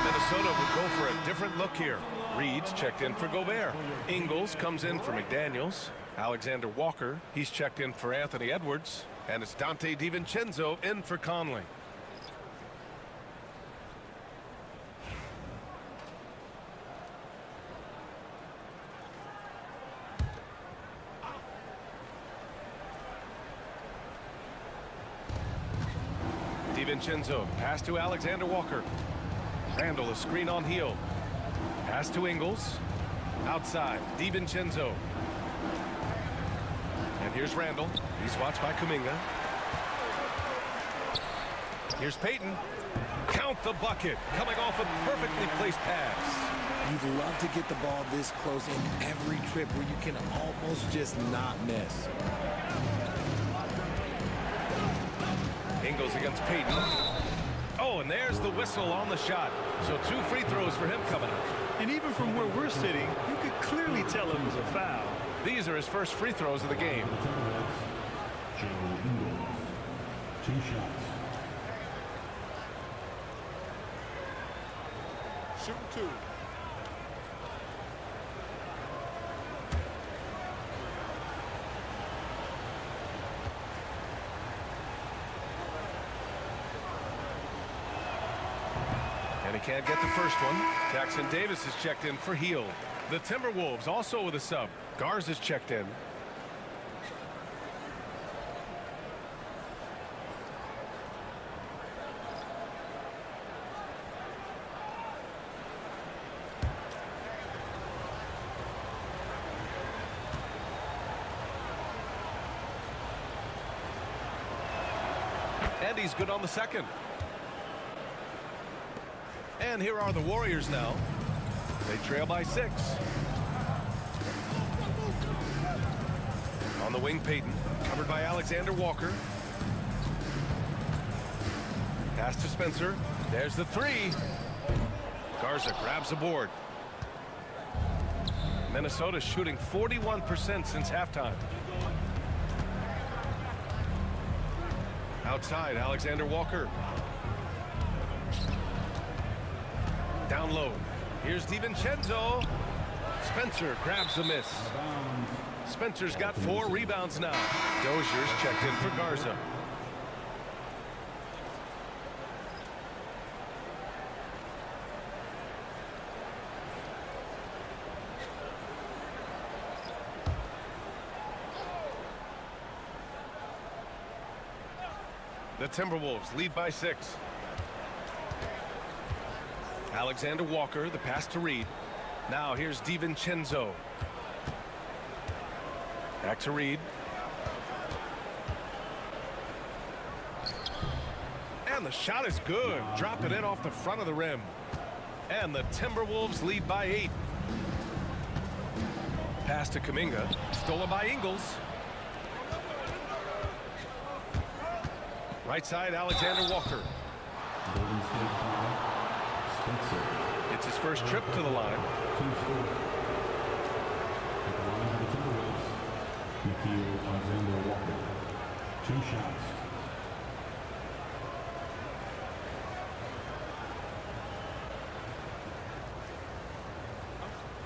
Minnesota will go for a different look here. Reed's checked in for Gobert. Ingles comes in for McDaniels. Alexander Walker, he's checked in for Anthony Edwards. And it's Dante DiVincenzo in for Conley. DiVincenzo, pass to Alexander Walker. Randall, a screen on heel. Pass to Ingles. Outside, DiVincenzo. And here's Randall. He's watched by Kuminga. Here's Payton. Count the bucket. Coming off a perfectly placed pass. You'd love to get the ball this close in every trip where you can almost just not miss. Ingles against Payton. Oh, and there's the whistle on the shot. So 2 free throws for him coming up. And even from where we're sitting, you could clearly tell it was a foul. These are his first free throws of the game. Joe Ingles. 2 shots. Shooting 2. And he can't get the first one. Jackson Davis is checked in for Heel. The Timberwolves also with a sub. Garza's checked in. And he's good on the second. And here are the Warriors now. They trail by 6. On the wing, Payton, covered by Alexander Walker. Pass to Spencer. There's the 3. Garza grabs the board. Minnesota shooting 41% since halftime. Outside, Alexander Walker. Down low. Here's DiVincenzo. Spencer grabs the miss. Spencer's got 4 rebounds now. Dozier's checked in for Garza. The Timberwolves lead by 6. Alexander Walker, the pass to Reed. Now here's DiVincenzo. Back to Reed. And the shot is good. Drop it in off the front of the rim. And the Timberwolves lead by 8. Pass to Kuminga. Stolen by Ingles. Right side, Alexander Walker. Golden State foul. Spencer. It's his first trip to the line. 2 foul. At the line for the Timberwolves, Nikhil Alexander Walker. 2 shots.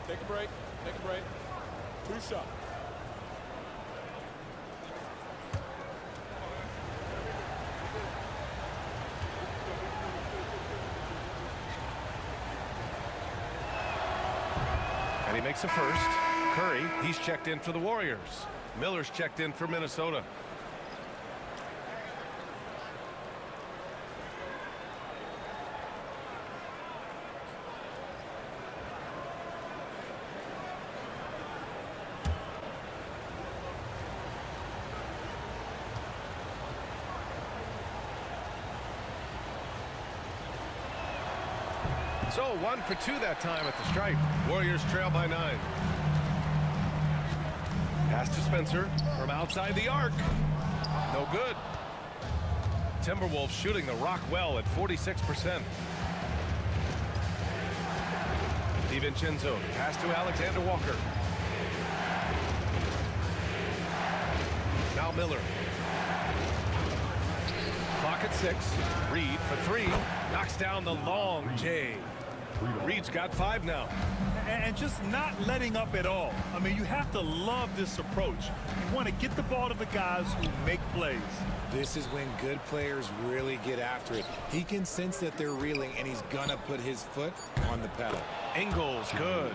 Take a break. Take a break. 2 shots. And he makes a first. Curry, he's checked in for the Warriors. Miller's checked in for Minnesota. So 1 for 2 that time at the stripe. Warriors trail by 9. Pass to Spencer from outside the arc. No good. Timberwolves shooting the rock well at 46%. DiVincenzo, pass to Alexander Walker. Now Miller. Clock at 6. Reed for 3. Knocks down the long J. Reed's got 5 now. and just not letting up at all. I mean, you have to love this approach. You want to get the ball to the guys who make plays. This is when good players really get after it. He can sense that they're reeling, and he's going to put his foot on the pedal. Ingles, good.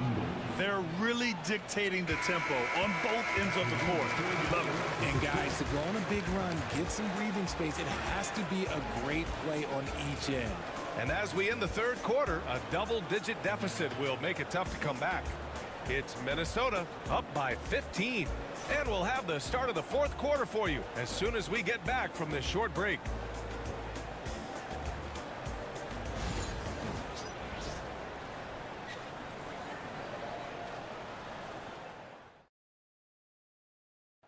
They're really dictating the tempo on both ends of the court. Love it. And guys, to go on a big run, get some breathing space, it has to be a great play on each end. And as we end the third quarter, a double-digit deficit will make it tough to come back. It's Minnesota up by 15. And we'll have the start of the fourth quarter for you as soon as we get back from this short break.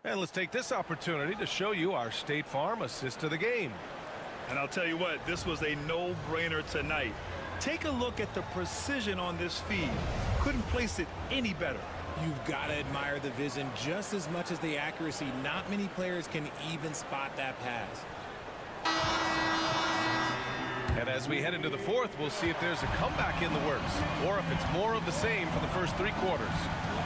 And let's take this opportunity to show you our State Farm assist of the game. And I'll tell you what, this was a no-brainer tonight. Take a look at the precision on this feed. Couldn't place it any better. You've got to admire the vision just as much as the accuracy. Not many players can even spot that pass. And as we head into the fourth, we'll see if there's a comeback in the works or if it's more of the same for the first three quarters.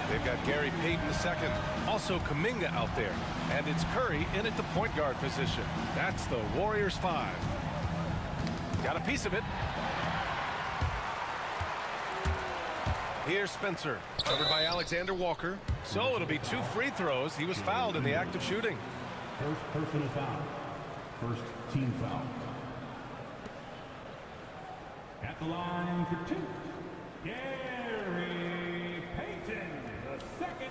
They've got Gary Payton II, also Kuminga out there, and it's Curry in at the point guard position. That's the Warriors 5. Got a piece of it. Here's Spencer, covered by Alexander Walker. So it'll be 2 free throws. He was fouled in the act of shooting. First personal foul. First team foul. At the line for 2, Gary Payton II.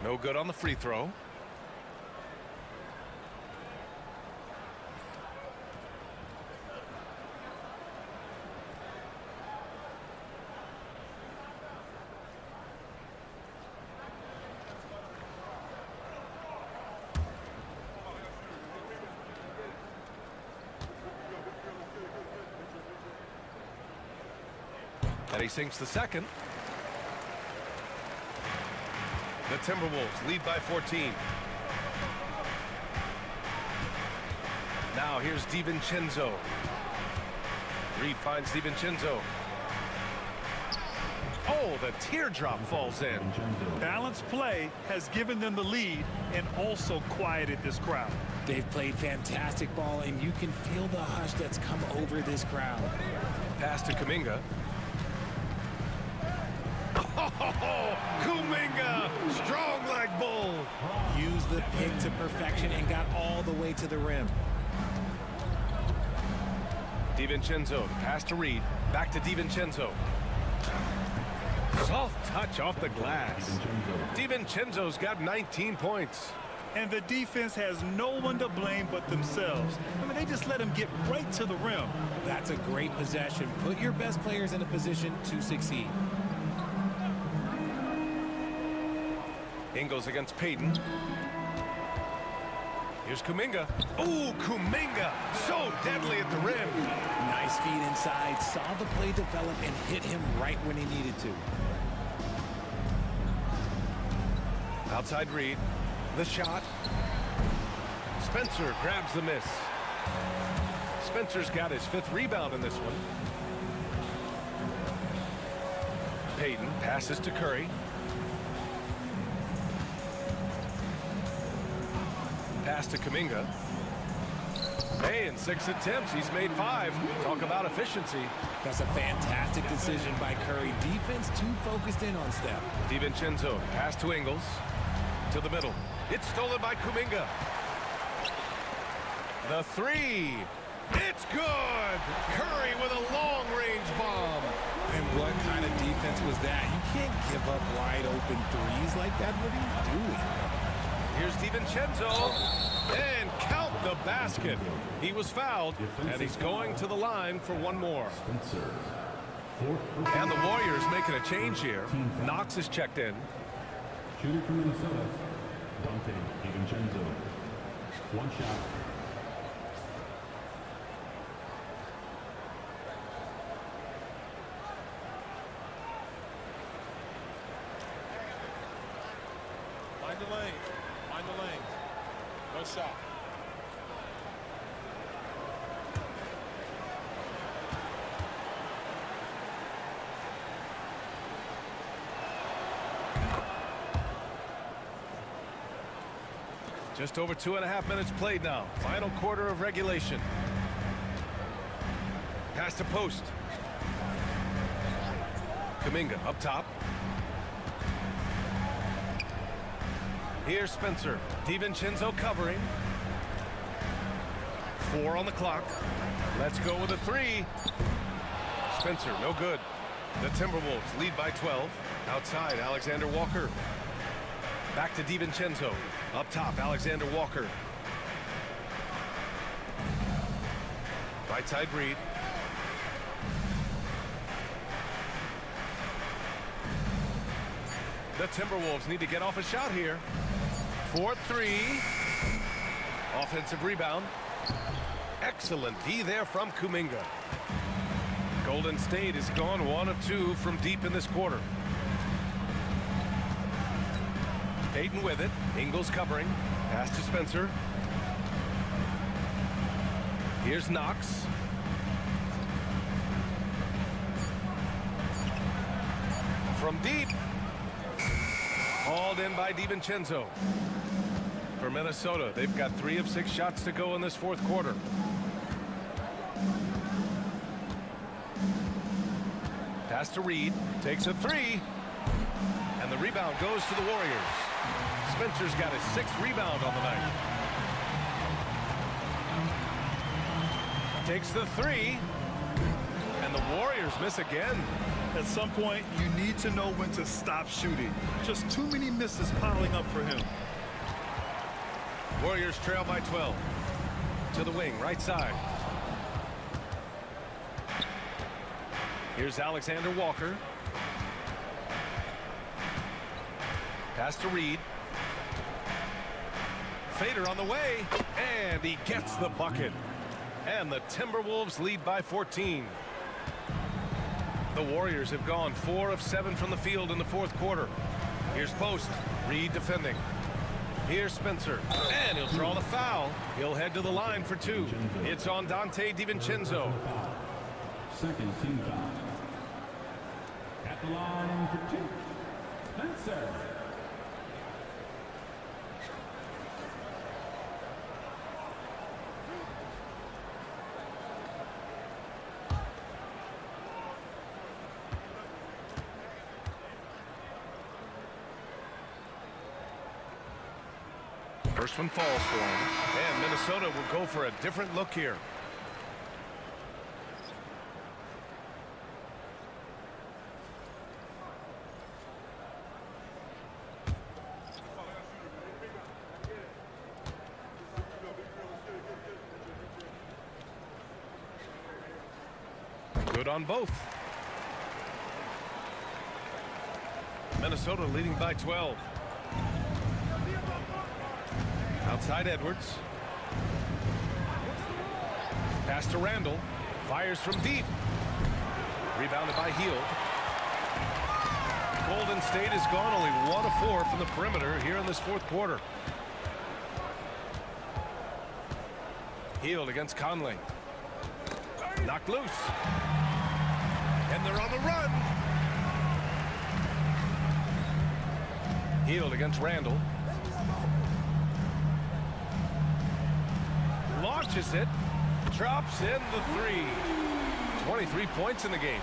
No good on the free throw. And he sinks the second. The Timberwolves lead by 14. Now here's DiVincenzo. Reed finds DiVincenzo. Oh, the teardrop falls in. Balanced play has given them the lead and also quieted this crowd. They've played fantastic ball, and you can feel the hush that's come over this crowd. Pass to Kuminga. Oh, Kuminga, strong like bull. Used the pick to perfection and got all the way to the rim. DiVincenzo, pass to Reed. Back to DiVincenzo. Soft touch off the glass. DiVincenzo's got 19 points. And the defense has no one to blame but themselves. I mean, they just let him get right to the rim. That's a great possession. Put your best players in a position to succeed. Ingles against Payton. Here's Kuminga. Ooh, Kuminga, so deadly at the rim. Nice feed inside, saw the play develop and hit him right when he needed to. Outside Reed, the shot. Spencer grabs the miss. Spencer's got his 5th rebound in this one. Payton passes to Curry. Pass to Kuminga. Hey, in 6 attempts, he's made 5. Talk about efficiency. That's a fantastic decision by Curry. Defense too focused in on Steph. DiVincenzo, pass to Ingles. To the middle. It's stolen by Kuminga. The 3. It's good! Curry with a long-range bomb. And what kind of defense was that? You can't give up wide open threes like that. What are you doing? Here's DiVincenzo, and count the basket. He was fouled, and he's going to the line for one more. And the Warriors making a change here. Knox is checked in. Shooter from Minnesota, Dante DiVincenzo. One shot. the lanes. Mind the lanes. No shot. Just over 2.5 minutes played now. Final quarter of regulation. Pass to post. Kuminga up top. Here's Spencer. DiVincenzo covering. 4 on the clock. Let's go with a 3. Spencer, no good. The Timberwolves lead by 12. Outside, Alexander Walker. Back to DiVincenzo. Up top, Alexander Walker. Right side, Reed. The Timberwolves need to get off a shot here. 4-3. Offensive rebound. Excellent D there from Kuminga. Golden State is gone 1 of 2 from deep in this quarter. Payton with it. Ingles covering. Pass to Spencer. Here's Knox. From deep. Hauled in by DiVincenzo. For Minnesota, they've got 3 of 6 shots to go in this fourth quarter. Pass to Reed. Takes a 3. And the rebound goes to the Warriors. Spencer's got his 6th rebound on the night. Takes the 3. And the Warriors miss again. At some point, you need to know when to stop shooting. Just too many misses piling up for him. Warriors trail by 12. To the wing, right side. Here's Alexander Walker. Pass to Reed. Fader on the way, and he gets the bucket. And the Timberwolves lead by 14. The Warriors have gone 4 of 7 from the field in the fourth quarter. Here's Post. Reed defending. Here's Spencer, and he'll draw the foul. He'll head to the line for 2. It's on Dante DiVincenzo. Second team foul. At the line for 2. Spencer. First one falls for him, and Minnesota will go for a different look here. Good on both. Minnesota leading by 12. Outside Edwards. Pass to Randall. Fires from deep. Rebounded by Hield. Golden State has gone only 1 of 4 from the perimeter here in this fourth quarter. Hield against Conley. Knocked loose. And they're on the run. Hield against Randall. Launches it. Drops in the 3. 23 points in the game.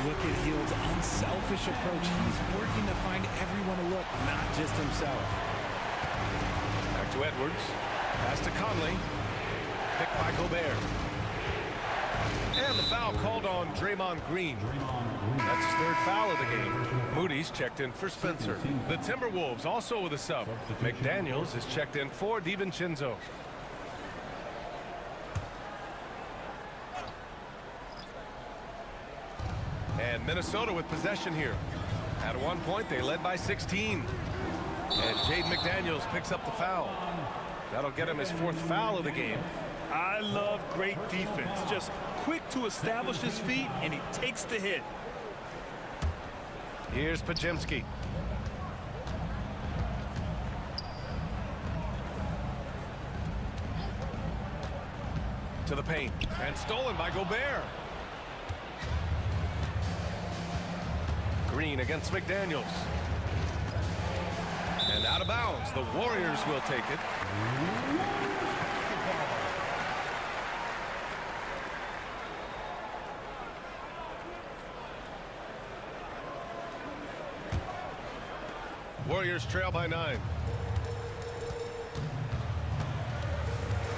Look at Hield's unselfish approach. He's working to find everyone to look, not just himself. Back to Edwards. Pass to Conley. Picked by Gobert. And the foul called on Draymond Green. That's his 3rd foul of the game. Moody's checked in for Spencer. The Timberwolves also with a sub. McDaniels is checked in for DiVincenzo. And Minnesota with possession here. At one point, they led by 16. And Jaden McDaniels picks up the foul. That'll get him his 4th foul of the game. I love great defense. Just quick to establish his feet, and he takes the hit. Here's Podziemski. To the paint. And stolen by Gobert. Green against McDaniels. And out of bounds. The Warriors will take it. Warriors trail by 9.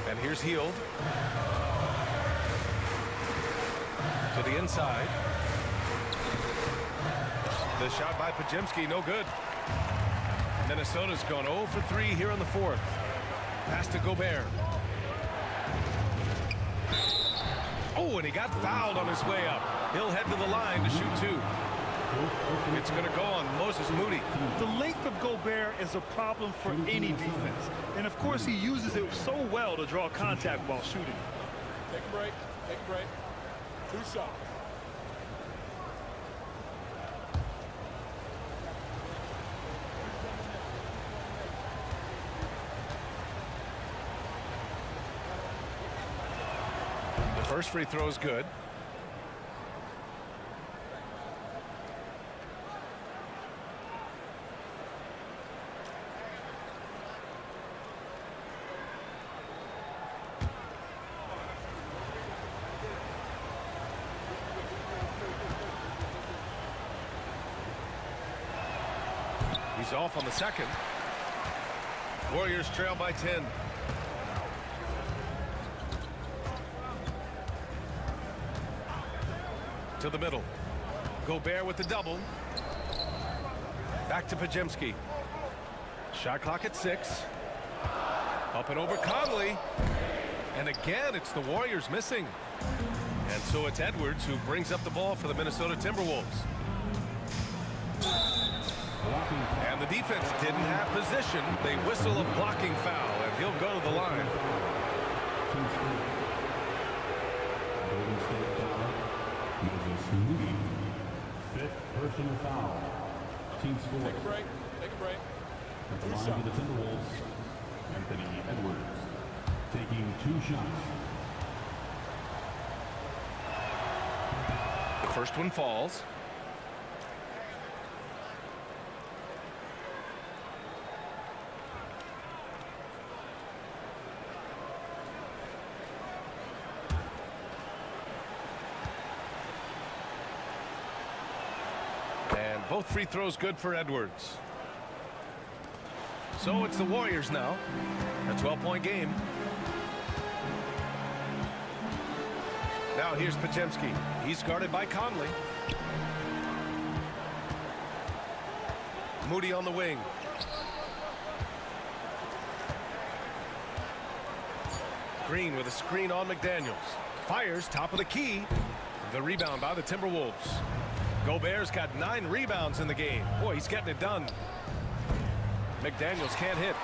And here's Hield. To the inside. The shot by Podziemski, no good. Minnesota's gone 0 for 3 here in the 4th. Pass to Gobert. Oh, and he got fouled on his way up. He'll head to the line to shoot 2. It's going to go on Moses Moody. The length of Gobert is a problem for any defense. And, of course, he uses it so well to draw contact while shooting. Take a break. Take a break. 2 shots. The first free throw is good. He's off on the second. Warriors trail by 10. To the middle. Gobert with the double. Back to Podziemski. Shot clock at 6. Up and over Conley. And again, it's the Warriors missing. And so it's Edwards who brings up the ball for the Minnesota Timberwolves. And the defense didn't have position. They whistle a blocking foul, and he'll go to the line. Golden State foul. Moses Moody. 5th personal foul. Team score. Take a break. Take a break. At the 2 line shots. for the Timberwolves, Anthony Edwards taking 2 shots. The first one falls. And both free throws good for Edwards. So it's the Warriors now. A 12-point game. Now here's Podziemski. He's guarded by Conley. Moody on the wing. Green with a screen on McDaniels. Fires top of the key. The rebound by the Timberwolves. Gobert's got 9 rebounds in the game. Boy, he's getting it done. McDaniels can't hit.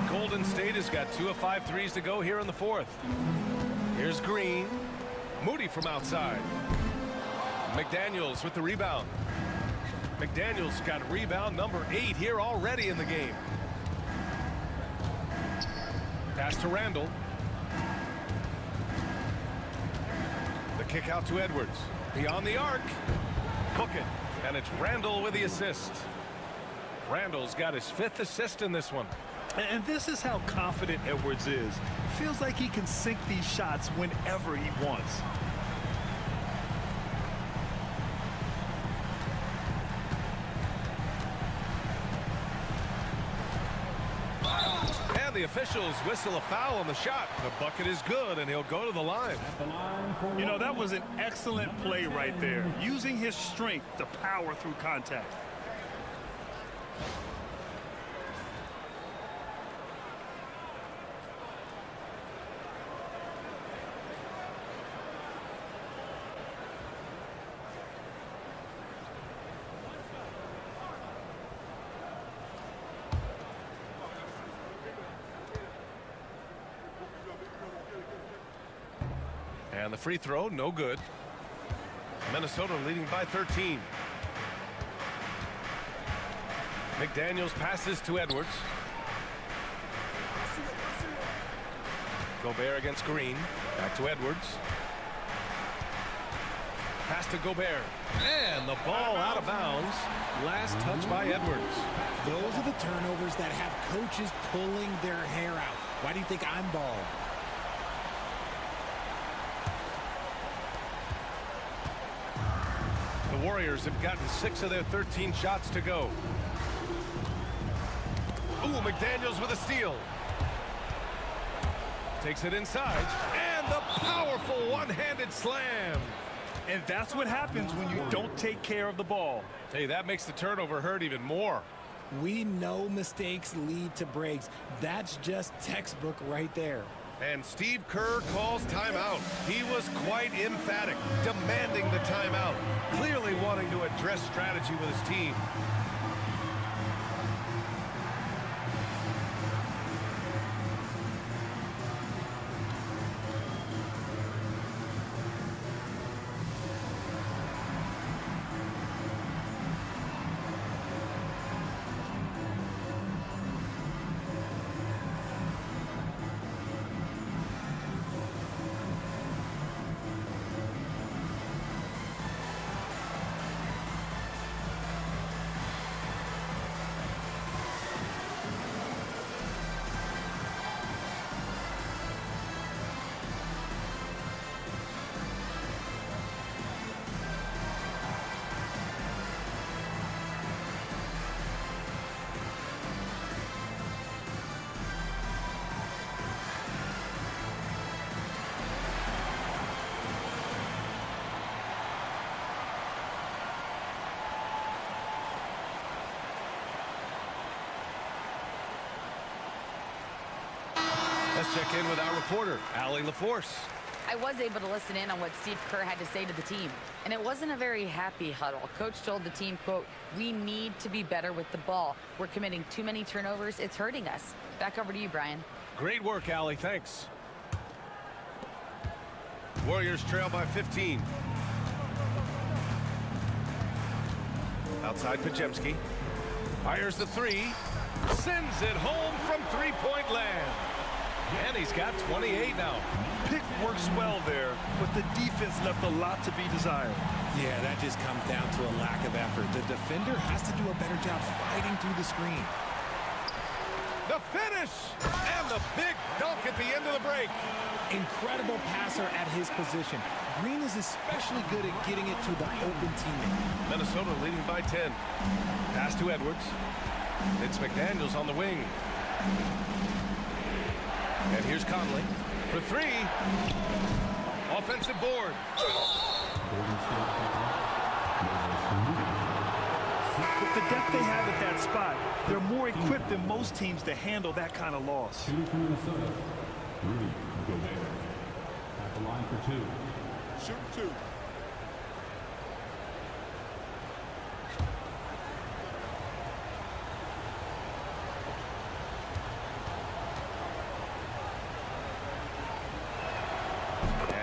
Golden State has got 2 of 5 threes to go here in the 4th. Here's Green. Moody from outside. McDaniels with the rebound. McDaniels got rebound number 8 here already in the game. Pass to Randall. The kick out to Edwards. Beyond the arc. Hook it. And it's Randall with the assist. Randall's got his 5th assist in this one. And this is how confident Edwards is. Feels like he can sink these shots whenever he wants. And the officials whistle a foul on the shot. The bucket is good, and he'll go to the line. You know, that was an excellent play right there. Using his strength to power through contact. And the free throw, no good. Minnesota leading by 13. McDaniels passes to Edwards. Gobert against Green. Back to Edwards. Pass to Gobert. And the ball out of bounds. Last touch by Edwards. Those are the turnovers that have coaches pulling their hair out. Why do you think I'm bald? The Warriors have gotten 6 of their 13 shots to go. Ooh, McDaniels with a steal. Takes it inside. And the powerful one-handed slam. And that's what happens when you don't take care of the ball. Hey, that makes the turnover hurt even more. We know mistakes lead to breaks. That's just textbook right there. And Steve Kerr calls timeout. He was quite emphatic, demanding the timeout, clearly wanting to address strategy with his team. Let's check in with our reporter, Allie LaForce. I was able to listen in on what Steve Kerr had to say to the team, and it wasn't a very happy huddle. Coach told the team, quote, "We need to be better with the ball. We're committing too many turnovers. It's hurting us." Back over to you, Brian. Great work, Allie. Thanks. Warriors trail by 15. Outside Pajemski. Fires the three. Sends it home from three-point land. And he's got 28 now. Pick works well there, but the defense left a lot to be desired. Yeah, that just comes down to a lack of effort. The defender has to do a better job fighting through the screen. The finish! And the big dunk at the end of the break. Incredible passer at his position. Green is especially good at getting it to the open teammate. Minnesota leading by 10. Pass to Edwards. It's McDaniels on the wing. And here's Conley for three. Offensive board. With the depth they have at that spot, they're more equipped than most teams to handle that kind of loss. Shooting from Minnesota, Rudy Gobert. At the line for two. Shoot two.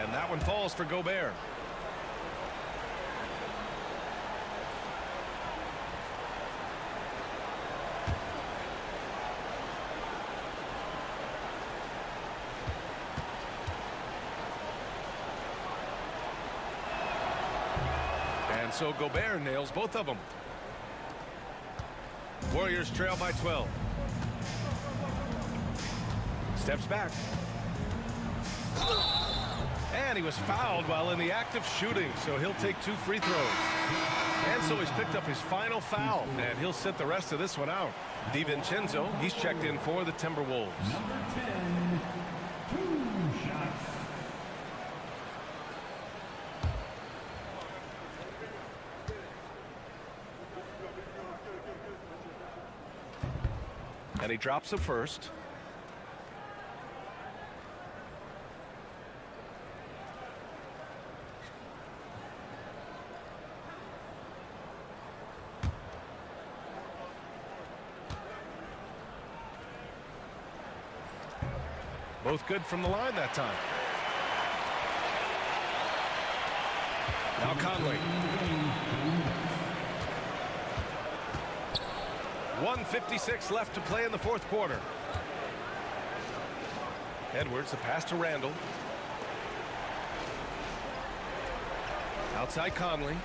And that one falls for Gobert. And so Gobert nails both of them. Warriors trail by 12. Steps back. And he was fouled while in the act of shooting, so he'll take 2 free throws. And so he's picked up his final foul, and he'll sit the rest of this one out. DiVincenzo, he's checked in for the Timberwolves. Number 10, 2 shots. And he drops the first. Both good from the line that time. Now Conley. 1:56 left to play in the fourth quarter. Edwards, the pass to Randall. Outside Conley.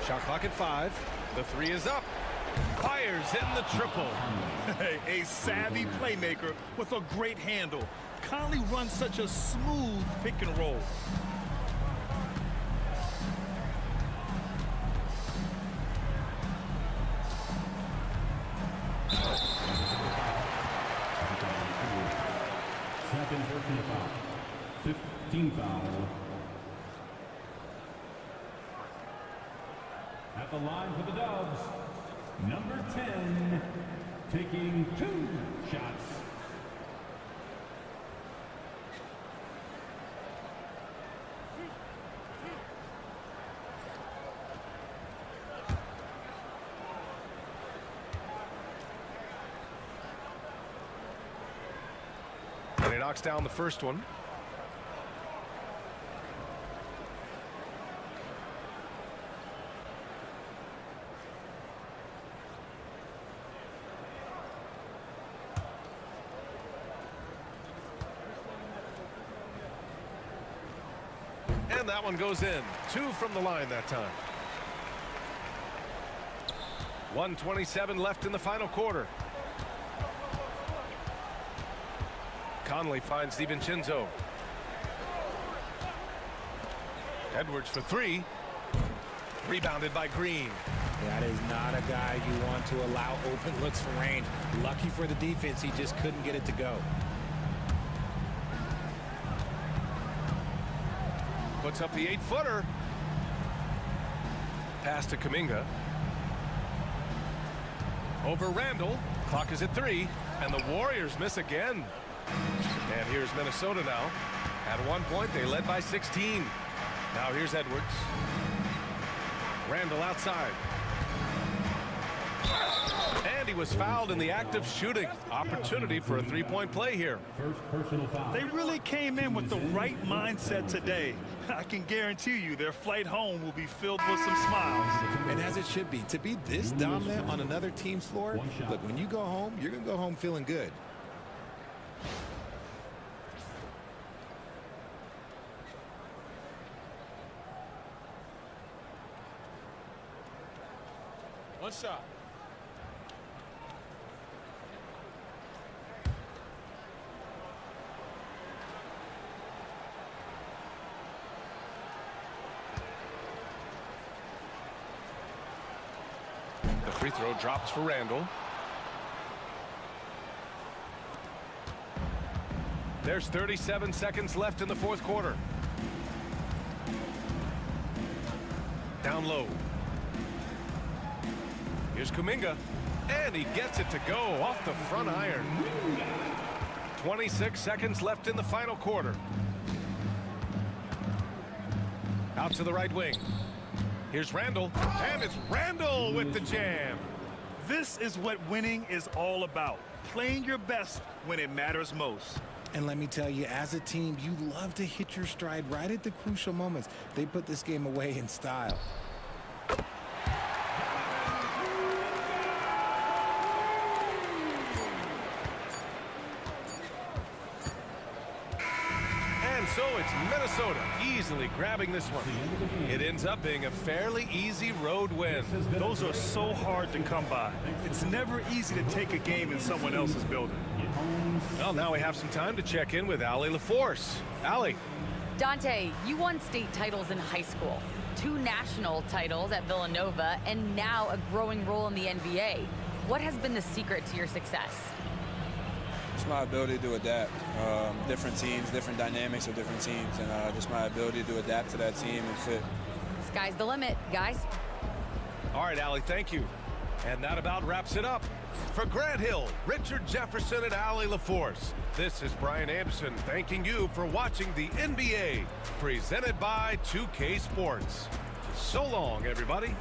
Shot clock at 5. The 3 is up. Fires in the triple. A savvy playmaker with a great handle. Conley runs such a smooth pick and roll. Second personal foul. 15 foul. At the line for the Dubs, number 10, taking 2 shots. And he knocks down the first one. And that one goes in. 2 from the line that time. 1:27 left in the final quarter. Conley finds DiVincenzo. Edwards for 3. Rebounded by Green. That is not a guy you want to allow open looks from range. Lucky for the defense, he just couldn't get it to go. Puts up the 8-footer. Pass to Kuminga. Over Randall. Clock is at 3. And the Warriors miss again. And here's Minnesota now. At one point, they led by 16. Now here's Edwards. Randall outside. And he was fouled in the act of shooting. Opportunity for a 3-point play here. First personal foul. They really came in with the right mindset today. I can guarantee you their flight home will be filled with some smiles. And as it should be. To be this dominant on another team's floor, look, when you go home, you're going to go home feeling good. One shot. The free throw drops for Randall. There's 37 seconds left in the fourth quarter. Down low. Here's Kuminga. And he gets it to go off the front iron. 26 seconds left in the final quarter. Out to the right wing. Here's Randall. And it's Randall with the jam. This is what winning is all about. Playing your best when it matters most. And let me tell you, as a team, you love to hit your stride right at the crucial moments. They put this game away in style. So it's Minnesota easily grabbing this one. It ends up being a fairly easy road win. Those are so hard to come by. It's never easy to take a game in someone else's building. Well, now we have some time to check in with Allie LaForce. Allie. Dante, you won state titles in high school, 2 national titles at Villanova, and now a growing role in the NBA. What has been the secret to your success? It's my ability to adapt. Different teams, different dynamics of different teams, and just my ability to adapt to that team and fit. Sky's the limit, guys. All right, Allie, thank you. And that about wraps it up. For Grant Hill, Richard Jefferson, and Allie LaForce, this is Brian Anderson thanking you for watching the NBA, presented by 2K Sports. So long, everybody.